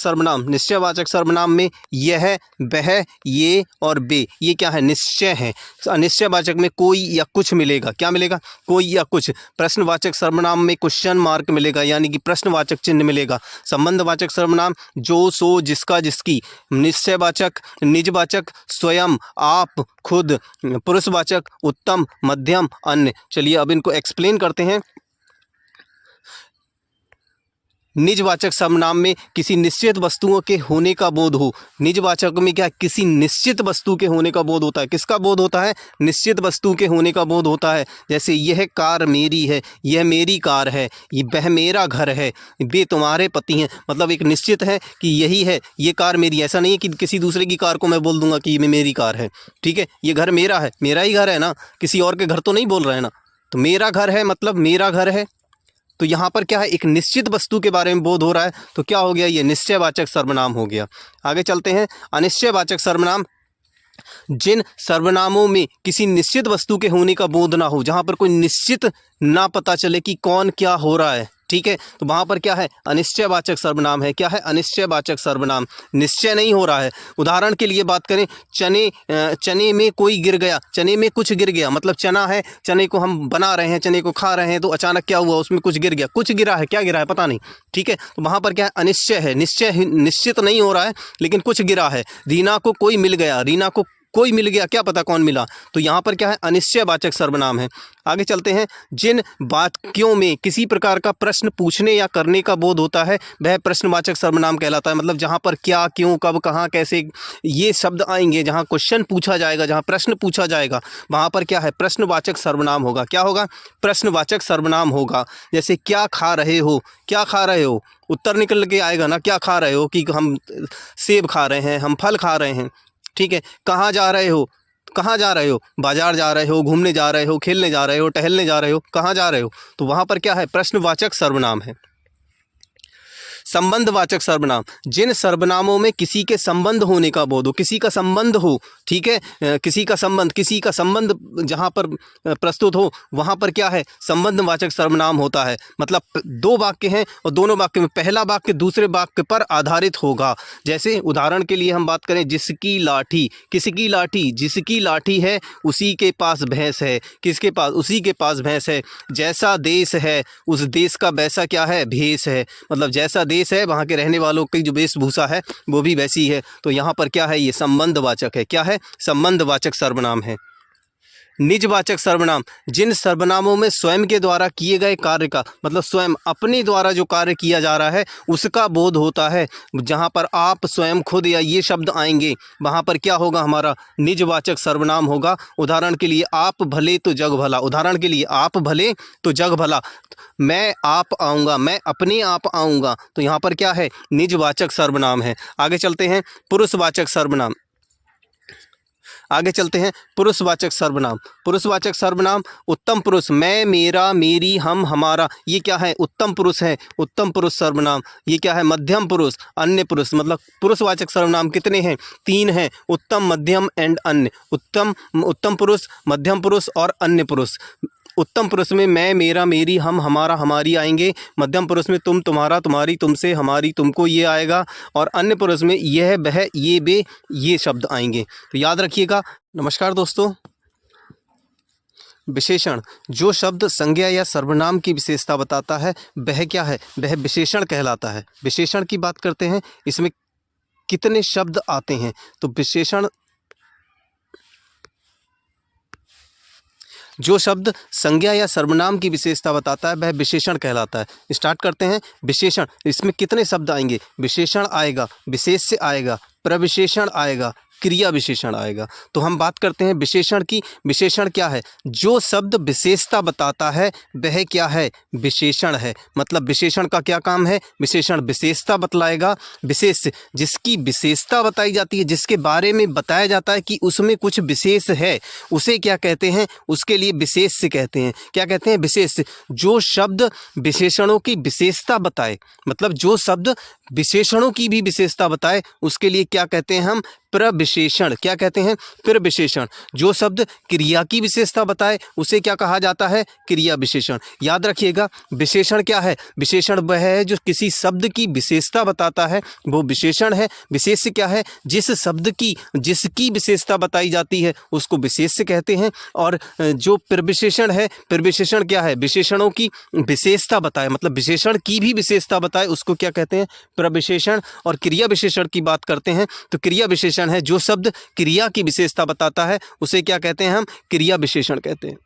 सर्वनाम में यह, वह, ये और बे, ये क्या है? निश्चय है। अनिश्चयवाचक में कोई या कुछ मिलेगा। क्या मिलेगा? कोई या कुछ। प्रश्नवाचक सर्वनाम में क्वेश्चन मार्क मिलेगा, यानी कि प्रश्नवाचक चिन्ह मिलेगा। संबंधवाचक सर्वनाम जो, सो, जिसका, जिसकी। निश्चयवाचक, निजवाचक स्वयं, आप, खुद। पुरुषवाचक उत्तम, मध्यम, अन्य। चलिए अब इनको एक्सप्लेन करते हैं। निजवाचक सर्वनाम में किसी निश्चित वस्तुओं के होने का बोध हो। निजवाचक में क्या? किसी निश्चित वस्तु के होने का बोध होता है। किसका बोध होता है? निश्चित वस्तु के होने का बोध होता है। जैसे यह कार मेरी है, यह मेरी कार है, वह मेरा घर है, वे तुम्हारे पति हैं। मतलब एक निश्चित है कि यही है, ये कार मेरी। ऐसा नहीं है कि किसी दूसरे की कार को मैं बोल दूंगा कि ये मेरी कार है। ठीक है, ये घर मेरा है, मेरा ही घर है ना, किसी और के घर तो नहीं बोल रहे हैं ना। तो मेरा घर है मतलब मेरा घर है। तो यहाँ पर क्या है? एक निश्चित वस्तु के बारे में बोध हो रहा है, तो क्या हो गया? ये निश्चयवाचक सर्वनाम हो गया। आगे चलते हैं अनिश्चयवाचक सर्वनाम। जिन सर्वनामों में किसी निश्चित वस्तु के होने का बोध ना हो, जहाँ पर कोई निश्चित ना पता चले कि कौन क्या हो रहा है, ठीक है, तो वहाँ पर क्या है? अनिश्चयवाचक सर्वनाम है। क्या है? अनिश्चयवाचक सर्वनाम। निश्चय नहीं हो रहा है। उदाहरण के लिए बात करें, चने में कोई गिर गया, चने में कुछ गिर गया, मतलब चना है, चने को हम बना रहे हैं, चने को खा रहे हैं, तो अचानक क्या हुआ? उसमें कुछ गिर गया, कुछ गिरा है, क्या गिरा है पता नहीं। ठीक है, तो वहाँ पर क्या है? अनिश्चय है। निश्चय निश्चित नहीं हो रहा है, लेकिन कुछ गिरा है। रीना को कोई मिल गया, रीना को कोई मिल गया, क्या पता कौन मिला। तो यहाँ पर क्या है? अनिश्चयवाचक सर्वनाम है। आगे चलते हैं। जिन वाक्यों में किसी प्रकार का प्रश्न पूछने या करने का बोध होता है वह प्रश्नवाचक सर्वनाम कहलाता है। मतलब जहाँ पर क्या, क्यों, कब, कहाँ, कैसे ये शब्द आएंगे, जहाँ क्वेश्चन पूछा जाएगा, जहाँ प्रश्न पूछा जाएगा, वहाँ पर क्या है? प्रश्नवाचक सर्वनाम होगा। क्या होगा? प्रश्नवाचक सर्वनाम होगा। जैसे क्या खा रहे हो, क्या खा रहे हो, उत्तर निकल के आएगा ना, क्या खा रहे हो, कि हम सेब खा रहे हैं, हम फल खा रहे हैं। ठीक है, कहाँ जा रहे हो, कहाँ जा रहे हो, बाजार जा रहे हो, घूमने जा रहे हो, खेलने जा रहे हो, टहलने जा रहे हो, कहाँ जा रहे हो। तो वहाँ पर क्या है? प्रश्नवाचक सर्वनाम है। संबंधवाचक सर्वनाम, जिन सर्वनामों में किसी के संबंध होने का बोध हो, किसी का संबंध हो, ठीक है, किसी का संबंध जहाँ पर प्रस्तुत हो वहाँ पर क्या है, संबंधवाचक सर्वनाम होता है। मतलब दो वाक्य हैं और दोनों वाक्य में पहला वाक्य दूसरे वाक्य पर आधारित होगा। जैसे उदाहरण के लिए हम बात करें, जिसकी लाठी, किसकी लाठी, जिसकी लाठी है उसी के पास भैंस है, किसके पास, उसी के पास भैंस है। जैसा देश है उस देश का वैसा क्या है, भेष है। मतलब जैसा देश है वहाँ के रहने वालों की जो वेशभूषा है वो भी वैसी है। तो यहाँ पर क्या है, ये संबंधवाचक है। क्या है, संबंधवाचक सर्वनाम है। निजवाचक सर्वनाम, जिन सर्वनामों में स्वयं के द्वारा किए गए कार्य का, मतलब स्वयं अपने द्वारा जो कार्य किया जा रहा है उसका बोध होता है। जहाँ पर आप, स्वयं, खुद या ये शब्द आएंगे वहाँ पर क्या होगा, हमारा निजवाचक सर्वनाम होगा। उदाहरण के लिए, आप भले तो जग भला। उदाहरण के लिए, आप भले तो जग भला। मैं आप आऊँगा, मैं अपने आप आऊँगा, तो यहाँ पर क्या है, निजवाचक सर्वनाम है। आगे चलते हैं, पुरुषवाचक सर्वनाम। आगे चलते हैं, पुरुषवाचक सर्वनाम। पुरुषवाचक सर्वनाम, उत्तम पुरुष, मैं, मेरा, मेरी, हम, हमारा, ये क्या है, उत्तम पुरुष है, उत्तम पुरुष सर्वनाम। ये क्या है, मध्यम पुरुष, अन्य पुरुष। मतलब पुरुषवाचक सर्वनाम कितने हैं, 3 हैं, उत्तम, मध्यम एंड अन्य। उत्तम पुरुष, मध्यम पुरुष और अन्य पुरुष। उत्तम पुरुष में मैं, मेरा, मेरी, हम, हमारा, हमारी आएंगे। मध्यम पुरुष में तुम, तुम्हारा, तुम्हारी, तुमसे, हमारी, तुमको, ये आएगा। और अन्य पुरुष में यह, वह, ये, वे, ये शब्द आएंगे। तो याद रखिएगा। नमस्कार दोस्तों। विशेषण, जो शब्द संज्ञा या सर्वनाम की विशेषता बताता है वह क्या है, वह विशेषण कहलाता है। विशेषण की बात करते हैं, इसमें कितने शब्द आते हैं। तो विशेषण, जो शब्द संज्ञा या सर्वनाम की विशेषता बताता है वह विशेषण कहलाता है। स्टार्ट करते हैं। विशेषण, इसमें कितने शब्द आएंगे, विशेषण आएगा, विशेष्य आएगा, प्रविशेषण आएगा, क्रिया विशेषण आएगा। तो हम बात करते हैं विशेषण की। विशेषण क्या है, जो शब्द विशेषता बताता है वह क्या है, विशेषण है। मतलब विशेषण का क्या काम है, विशेषण विशेषता बतलाएगा। विशेष, जिसकी विशेषता बताई जाती है, जिसके बारे में बताया जाता है कि उसमें कुछ विशेष है, उसे क्या कहते हैं, उसके लिए विशेष्य कहते हैं। क्या कहते हैं, विशेष्य। जो शब्द विशेषणों की विशेषता बताए, मतलब जो शब्द विशेषणों की भी विशेषता बताए, उसके लिए क्या कहते हैं हम, प्रविशेषण। क्या कहते हैं, प्रविशेषण। जो शब्द क्रिया की विशेषता बताए उसे क्या कहा जाता है, क्रिया विशेषण। याद रखिएगा, विशेषण क्या है, विशेषण वह है जो किसी शब्द की विशेषता बताता है, वो विशेषण है। विशेष्य क्या है, जिस शब्द की, जिसकी विशेषता बताई जाती है उसको विशेष्य कहते हैं। और जो प्रविशेषण है, प्रविशेषण क्या है, विशेषणों की विशेषता बताए, मतलब विशेषण की भी विशेषता बताए, उसको क्या कहते हैं, प्रविशेषण। और क्रिया विशेषण की बात करते हैं तो क्रिया विशेषण है जो शब्द क्रिया की विशेषता बताता है उसे क्या कहते हैं हम, क्रिया विशेषण कहते हैं।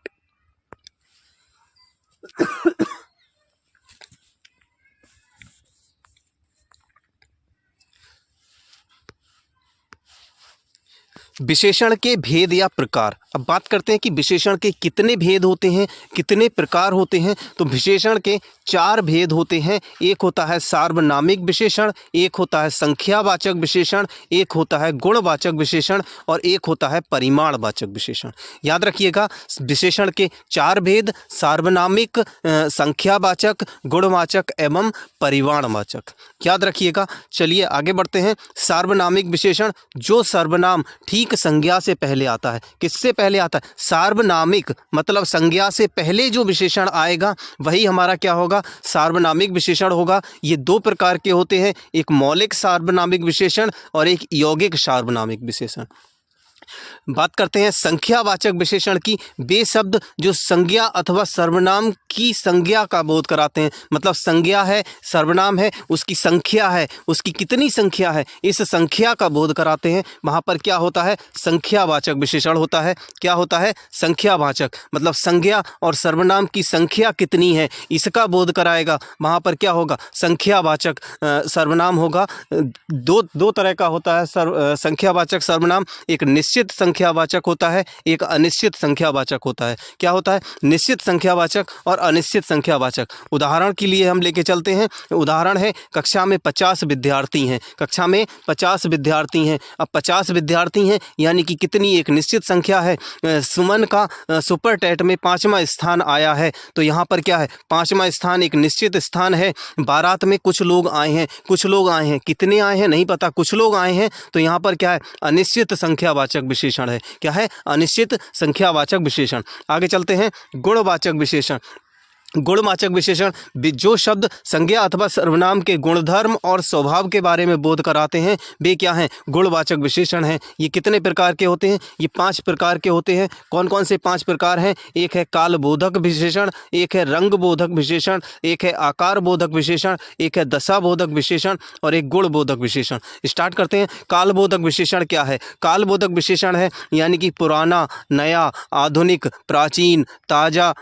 विशेषण के भेद या प्रकार। अब बात करते हैं कि विशेषण के कितने भेद होते हैं, कितने प्रकार होते हैं। तो विशेषण के 4 भेद होते हैं। एक होता है सार्वनामिक विशेषण, एक होता है संख्यावाचक विशेषण, एक होता है गुणवाचक विशेषण और एक होता है परिमाणवाचक विशेषण। याद रखिएगा, विशेषण के 4 भेद, सार्वनामिक, संख्यावाचक, गुणवाचक एवं परिमाणवाचक। याद रखिएगा। चलिए आगे बढ़ते हैं। सार्वनामिक विशेषण, जो सर्वनाम ठीक संज्ञा से पहले आता है। किससे पहले आता है, सार्वनामिक, मतलब संज्ञा से पहले जो विशेषण आएगा वही हमारा क्या होगा, सार्वनामिक विशेषण होगा। ये 2 प्रकार के होते हैं, एक मौलिक सार्वनामिक विशेषण और एक यौगिक सार्वनामिक विशेषण। बात करते हैं संख्यावाचक विशेषण की। वे शब्द जो संज्ञा अथवा सर्वनाम की संज्ञा का बोध कराते हैं, मतलब संज्ञा है, सर्वनाम है, उसकी संख्या है, उसकी कितनी संख्या है, इस संख्या का बोध कराते हैं। वहाँ पर क्या होता है, संख्यावाचक विशेषण होता है। क्या होता है, संख्यावाचक, मतलब संज्ञा और सर्वनाम की संख्या कितनी है इसका बोध कराएगा। वहाँ पर क्या होगा, संख्यावाचक सर्वनाम होगा। दो तरह का होता है संख्यावाचक सर्वनाम, एक निश्चित निश्चित संख्यावाचक होता है, एक अनिश्चित संख्यावाचक होता है। क्या होता है? निश्चित संख्यावाचक और अनिश्चित संख्यावाचक। उदाहरण के लिए हम लेके चलते हैं। उदाहरण है, कक्षा में 50 विद्यार्थी हैं। कक्षा में 50 विद्यार्थी हैं। अब 50 विद्यार्थी हैं यानी कि कितनी? एक निश्चित संख्या है। सुमन का सुपर टेट में 5वां स्थान आया है, तो यहाँ पर क्या है? 5वां स्थान एक निश्चित स्थान है। बारात में कुछ लोग आए हैं, कुछ लोग आए हैं, कितने आए हैं नहीं पता, कुछ लोग आए हैं, तो यहाँ पर क्या है? अनिश्चित संख्यावाचक विशेषण है। क्या है? अनिश्चित संख्यावाचक विशेषण। आगे चलते हैं, गुणवाचक विशेषण। गुणवाचक विशेषण जो शब्द संज्ञा अथवा सर्वनाम के गुणधर्म और स्वभाव के बारे में बोध कराते हैं वे क्या हैं? गुणवाचक विशेषण हैं। ये कितने प्रकार के होते हैं? ये 5 प्रकार के होते हैं। कौन कौन से 5 प्रकार हैं? एक है कालबोधक विशेषण, एक है रंगबोधक विशेषण, एक है आकार बोधक विशेषण, एक है दशाबोधक विशेषण और एक गुणबोधक विशेषण। स्टार्ट करते हैं। कालबोधक विशेषण क्या है? कालबोधक विशेषण है यानी कि पुराना, नया, आधुनिक, प्राचीन, ताज़ा,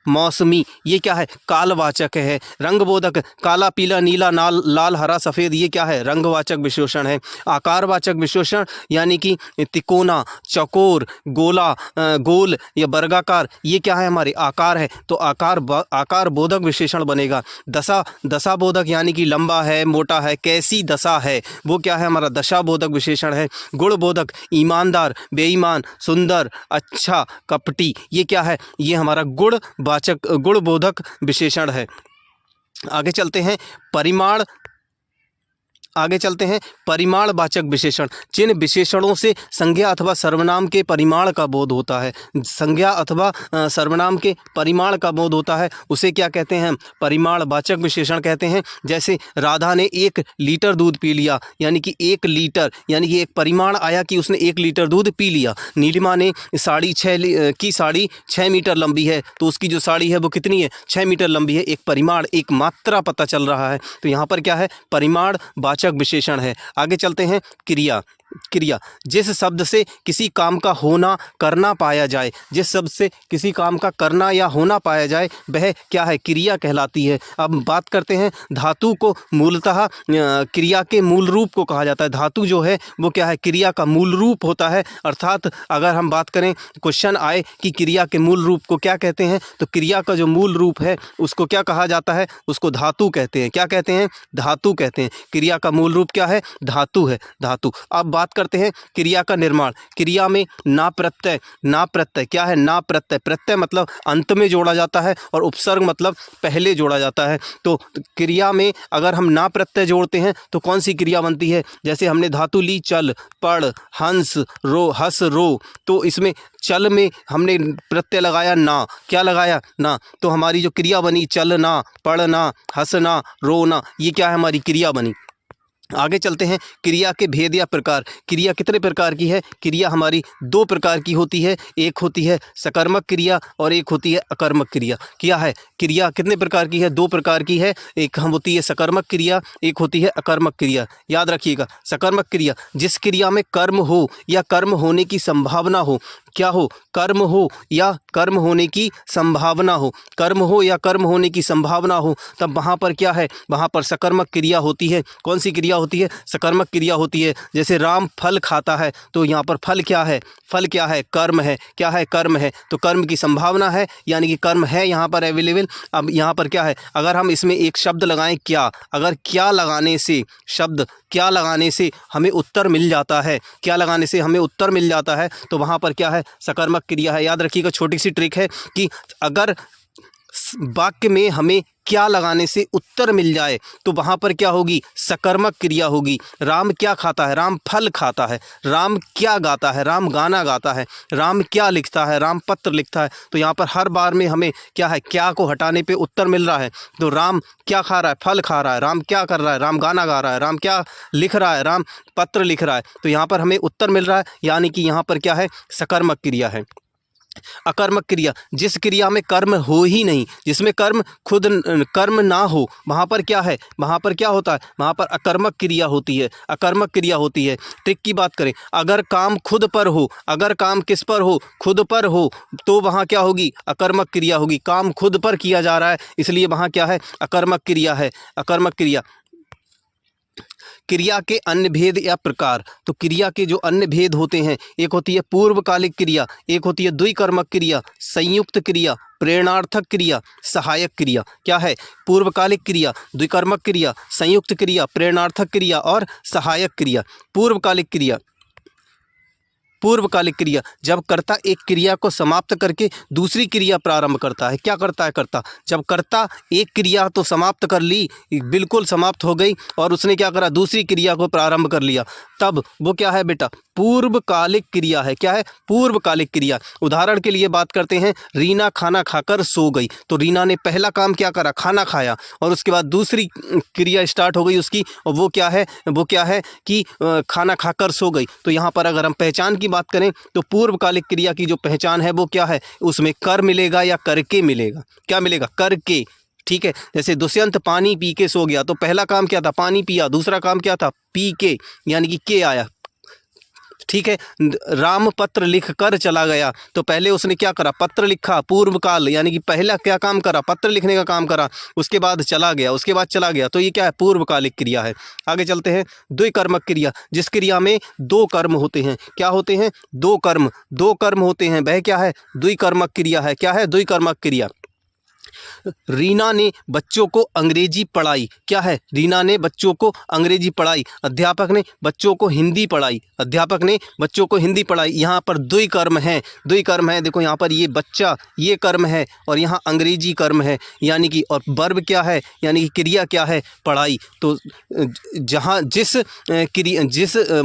मौसमी, ये क्या है? कालवाचक है। रंगबोधक काला, पीला, नीला, लाल, हरा, सफ़ेद, ये क्या है? रंगवाचक विशेषण है। आकारवाचक विशेषण यानी कि तिकोना, चौकोर, गोला, गोल या वर्गाकार, ये क्या है? हमारे आकार है, तो आकार बोधक विशेषण बनेगा। दशाबोधक यानी कि लंबा है, मोटा है, कैसी दशा है, वो क्या है? हमारा दशाबोधक विशेषण है। गुणबोधक ईमानदार, बेईमान, सुंदर, अच्छा, कपटी, ये क्या है? ये हमारा गुणबोधक विशेषण है। आगे चलते हैं, परिमाणवाचक विशेषण। जिन विशेषणों से संज्ञा अथवा सर्वनाम के परिमाण का बोध होता है, संज्ञा अथवा सर्वनाम के परिमाण का बोध होता है, उसे क्या कहते हैं? परिमाणवाचक विशेषण कहते हैं। जैसे राधा ने 1 लीटर दूध पी लिया, यानी कि 1 लीटर, यानी कि एक परिमाण आया कि उसने 1 लीटर दूध पी लिया। नीलिमा ने साड़ी 6 मीटर लंबी है, तो उसकी जो साड़ी है वो कितनी है? 6 मीटर लंबी है। एक परिमाण, एक मात्रा पता चल रहा है, तो यहाँ पर क्या है? परिमाणवाचक विशेषण है। आगे चलते हैं, क्रिया। जिस शब्द से किसी काम का होना करना पाया जाए, जिस शब्द से किसी काम का करना या होना पाया जाए, वह क्या है? क्रिया कहलाती है। अब बात करते हैं, धातु को मूलतः क्रिया के मूल रूप को कहा जाता है। धातु जो है वो क्या है? क्रिया का मूल रूप होता है। अर्थात अगर हम बात करें, क्वेश्चन आए कि क्रिया के मूल रूप को क्या कहते हैं, तो क्रिया का जो मूल रूप है उसको क्या कहा जाता है? उसको धातु कहते हैं। क्या कहते हैं? धातु कहते हैं। क्रिया का मूल रूप क्या है? धातु है, धातु। अब बात करते हैं क्रिया का निर्माण। क्रिया में ना प्रत्यय क्या है? ना प्रत्यय। प्रत्यय मतलब अंत में जोड़ा जाता है और उपसर्ग मतलब पहले जोड़ा जाता है। तो क्रिया में अगर हम ना प्रत्यय जोड़ते हैं तो कौन सी क्रिया बनती है? जैसे हमने धातु ली चल, पढ़, हंस, रो, हंस, रो, तो इसमें चल में हमने प्रत्यय लगाया ना। क्या लगाया? ना। तो हमारी जो क्रिया बनी, चलना, पढ़ना, हंसना, रोना, ये क्या है? हमारी क्रिया बनी। आगे चलते हैं, क्रिया के भेद या प्रकार। क्रिया कितने प्रकार की है? क्रिया हमारी 2 प्रकार की होती है। एक होती है सकर्मक क्रिया और एक होती है अकर्मक क्रिया। क्या है? क्रिया कितने प्रकार की है? 2 प्रकार की है। एक हम होती है सकर्मक क्रिया, एक होती है अकर्मक क्रिया। याद रखिएगा, सकर्मक क्रिया जिस क्रिया में कर्म हो या कर्म होने की संभावना हो। क्या हो? कर्म हो या कर्म होने की संभावना हो। कर्म हो या कर्म होने की संभावना हो, तब वहाँ पर क्या है? वहाँ पर सकर्मक क्रिया होती है। कौन सी क्रिया होती है? सकर्मक क्रिया होती है। जैसे राम फल खाता है, तो यहाँ पर फल क्या है? फल क्या है? कर्म है। क्या है? कर्म है। तो कर्म की संभावना है, यानी कि कर्म है यहाँ पर अवेलेबल। अब यहाँ पर क्या है? अगर हम इसमें एक शब्द लगाएं क्या, अगर क्या लगाने से, शब्द क्या लगाने से हमें उत्तर मिल जाता है, क्या लगाने से हमें उत्तर मिल जाता है, तो वहाँ पर क्या है? सकर्मक क्रिया है। याद रखिएगा, छोटी सी ट्रिक है कि अगर वाक्य में हमें क्या लगाने से उत्तर मिल जाए तो वहाँ पर क्या होगी? सकर्मक क्रिया होगी। राम क्या खाता है? राम फल खाता है। राम क्या गाता है? राम गाना गाता है। राम क्या लिखता है? राम पत्र लिखता है। तो यहाँ पर हर बार में हमें क्या है? क्या को हटाने पे उत्तर मिल रहा है। तो राम क्या खा रहा है? फल खा रहा है। राम क्या कर रहा है? राम गाना गा रहा है। राम क्या लिख रहा है? राम पत्र लिख रहा है। तो यहाँ पर हमें उत्तर मिल रहा है, यानी कि यहाँ पर क्या है? सकर्मक क्रिया है। अकर्मक क्रिया जिस क्रिया में कर्म हो ही नहीं, जिसमें कर्म ना हो, वहाँ पर क्या है? वहाँ पर क्या होता है? वहाँ पर अकर्मक क्रिया होती है। अकर्मक क्रिया होती है। ट्रिक की बात करें, अगर काम खुद पर हो, अगर काम किस पर हो? खुद पर हो, तो वहाँ क्या होगी? अकर्मक क्रिया होगी। काम खुद पर किया जा रहा है, इसलिए वहाँ क्या है? अकर्मक क्रिया है। अकर्मक क्रिया। क्रिया के अन्य भेद या प्रकार। तो क्रिया के जो अन्य भेद होते हैं, एक होती है पूर्वकालिक क्रिया, एक होती है द्विकर्मक क्रिया, संयुक्त क्रिया, प्रेरणार्थक क्रिया, सहायक क्रिया। क्या है? पूर्वकालिक क्रिया, द्विकर्मक क्रिया, संयुक्त क्रिया, प्रेरणार्थक क्रिया और सहायक क्रिया। पूर्वकालिक क्रिया, पूर्वकालिक क्रिया जब कर्ता एक क्रिया को समाप्त करके दूसरी क्रिया प्रारंभ करता है। क्या करता है कर्ता? जब कर्ता एक क्रिया तो समाप्त कर ली, बिल्कुल समाप्त हो गई, और उसने क्या करा? दूसरी क्रिया को प्रारंभ कर लिया, तब वो क्या है बेटा? पूर्वकालिक क्रिया है। क्या है? पूर्वकालिक क्रिया। उदाहरण के लिए बात करते हैं, रीना खाना खाकर सो गई। तो रीना ने पहला काम क्या करा? खाना खाया, और उसके बाद दूसरी क्रिया स्टार्ट हो गई उसकी, और वो क्या है? वो क्या है कि खाना खाकर सो गई। तो यहाँ पर अगर हम पहचान की बात करें तो पूर्वकालिक क्रिया की जो पहचान है वो क्या है? उसमें कर मिलेगा या करके मिलेगा? क्या मिलेगा? करके। ठीक है, जैसे दुष्यंत पानी पी के सो गया, तो पहला काम क्या था? पानी पिया। दूसरा काम क्या था? पी के, यानी कि के आया। ठीक है, राम पत्र लिख कर चला गया, तो पहले उसने क्या करा? पत्र लिखा, पूर्वकाल, यानी कि पहला क्या काम करा? पत्र लिखने का काम करा, उसके बाद चला गया, उसके बाद चला गया, तो ये क्या है? पूर्वकालिक क्रिया है। आगे चलते हैं, द्विकर्मक क्रिया, जिस क्रिया में दो कर्म होते हैं। क्या होते हैं? दो कर्म होते हैं, वह क्या है? द्विकर्मक क्रिया है। क्या है? द्विकर्मक क्रिया। रीना ने बच्चों को अंग्रेजी पढ़ाई। क्या है? रीना ने बच्चों को अंग्रेजी पढ़ाई। अध्यापक ने बच्चों को हिंदी पढ़ाई। अध्यापक ने बच्चों को हिंदी पढ़ाई। यहाँ पर द्विकर्म है, द्विकर्म है। देखो यहाँ पर ये बच्चा, ये कर्म है, और यहाँ अंग्रेजी कर्म है, यानी कि, और वर्ब क्या है? यानी कि क्रिया क्या है? पढ़ाई। तो जहाँ जिस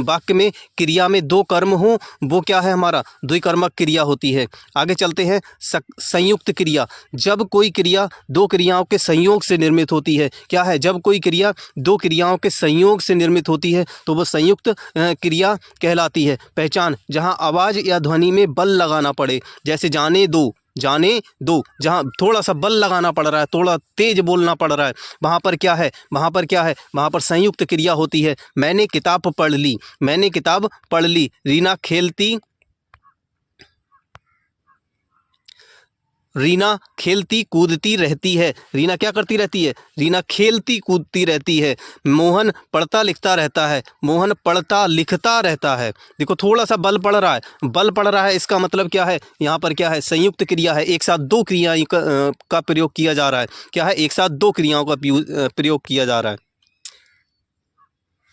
वाक्य में क्रिया में दो कर्म हो, वो क्या है? हमारा द्विकर्मक क्रिया होती है। आगे चलते हैं, संयुक्त क्रिया, जब कोई क्रिया दो क्रियाओं के संयोग से निर्मित होती है। क्या है? जब कोई क्रिया दो क्रियाओं के संयोग से निर्मित होती है तो वो संयुक्त क्रिया कहलाती है। पहचान, जहां आवाज़ या ध्वनि में बल लगाना पड़े, जैसे जाने दो, जाने दो, जहाँ थोड़ा सा बल लगाना पड़ रहा है, थोड़ा तेज बोलना पड़ रहा है, वहाँ पर क्या है? वहाँ पर क्या है? वहाँ पर संयुक्त क्रिया होती है। मैंने किताब पढ़ ली, मैंने किताब पढ़ ली। रीना खेलती कूदती रहती है। रीना क्या करती रहती है? रीना खेलती कूदती रहती है। मोहन पढ़ता लिखता रहता है। मोहन पढ़ता लिखता रहता है। देखो थोड़ा सा बल पड़ रहा है, बल पड़ रहा है, इसका मतलब क्या है? यहाँ पर क्या है? संयुक्त क्रिया है। एक साथ दो क्रियाएं का प्रयोग किया जा रहा है। क्या है? एक साथ दो क्रियाओं का प्रयोग किया जा रहा है।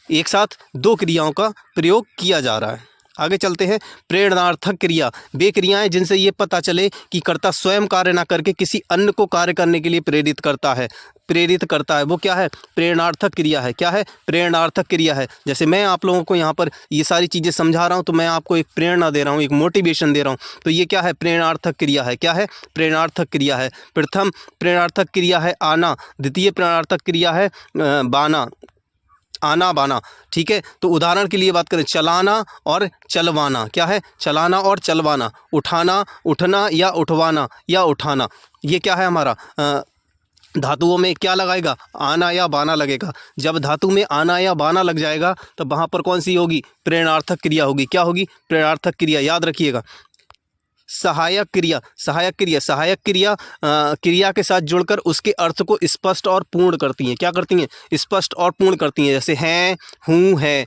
एक साथ दो क्रियाओं का प्रयोग किया जा रहा है। आगे चलते हैं, प्रेरणार्थक क्रिया, वे क्रियाएं जिनसे ये पता चले कि कर्ता स्वयं कार्य ना करके किसी अन्य को कार्य करने के लिए प्रेरित करता है, वो क्या है? प्रेरणार्थक क्रिया है। क्या है? प्रेरणार्थक क्रिया है। जैसे मैं आप लोगों को यहाँ पर ये सारी चीज़ें समझा रहा हूँ, तो मैं आपको एक प्रेरणा दे रहा हूँ, एक मोटिवेशन दे रहा हूँ, तो ये क्या है? प्रेरणार्थक क्रिया है। क्या है? प्रेरणार्थक क्रिया है। प्रथम प्रेरणार्थक क्रिया है आना, द्वितीय प्रेरणार्थक क्रिया है बाना, आना बाना। ठीक है, तो उदाहरण के लिए बात करें, चलाना और चलवाना। क्या है? चलाना और चलवाना। उठाना, उठना या उठवाना या उठाना। ये क्या है हमारा? धातुओं में क्या लगाएगा? आना या बाना लगेगा। जब धातु में आना या बाना लग जाएगा तब वहाँ पर कौन सी होगी? प्रेरणार्थक क्रिया होगी। क्या होगी? प्रेरणार्थक क्रिया। याद रखिएगा। सहायक क्रिया, सहायक क्रिया, सहायक क्रिया क्रिया के साथ जुड़कर उसके अर्थ को स्पष्ट और पूर्ण करती हैं। क्या करती हैं? स्पष्ट और पूर्ण करती हैं। जैसे हैं, हूँ, है,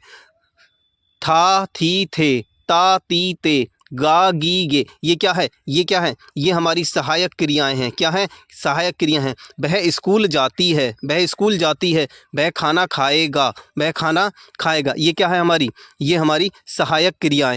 था, थी, थे, ता, ती, ते, गा, गी, गे। ये क्या है? ये क्या है? ये हमारी सहायक क्रियाएं हैं। क्या है? सहायक क्रिया हैं। वह स्कूल जाती है, वह स्कूल जाती है। वह खाना खाएगा, वह खाना खाएगा। ये क्या है हमारी? ये हमारी सहायक क्रियाएं।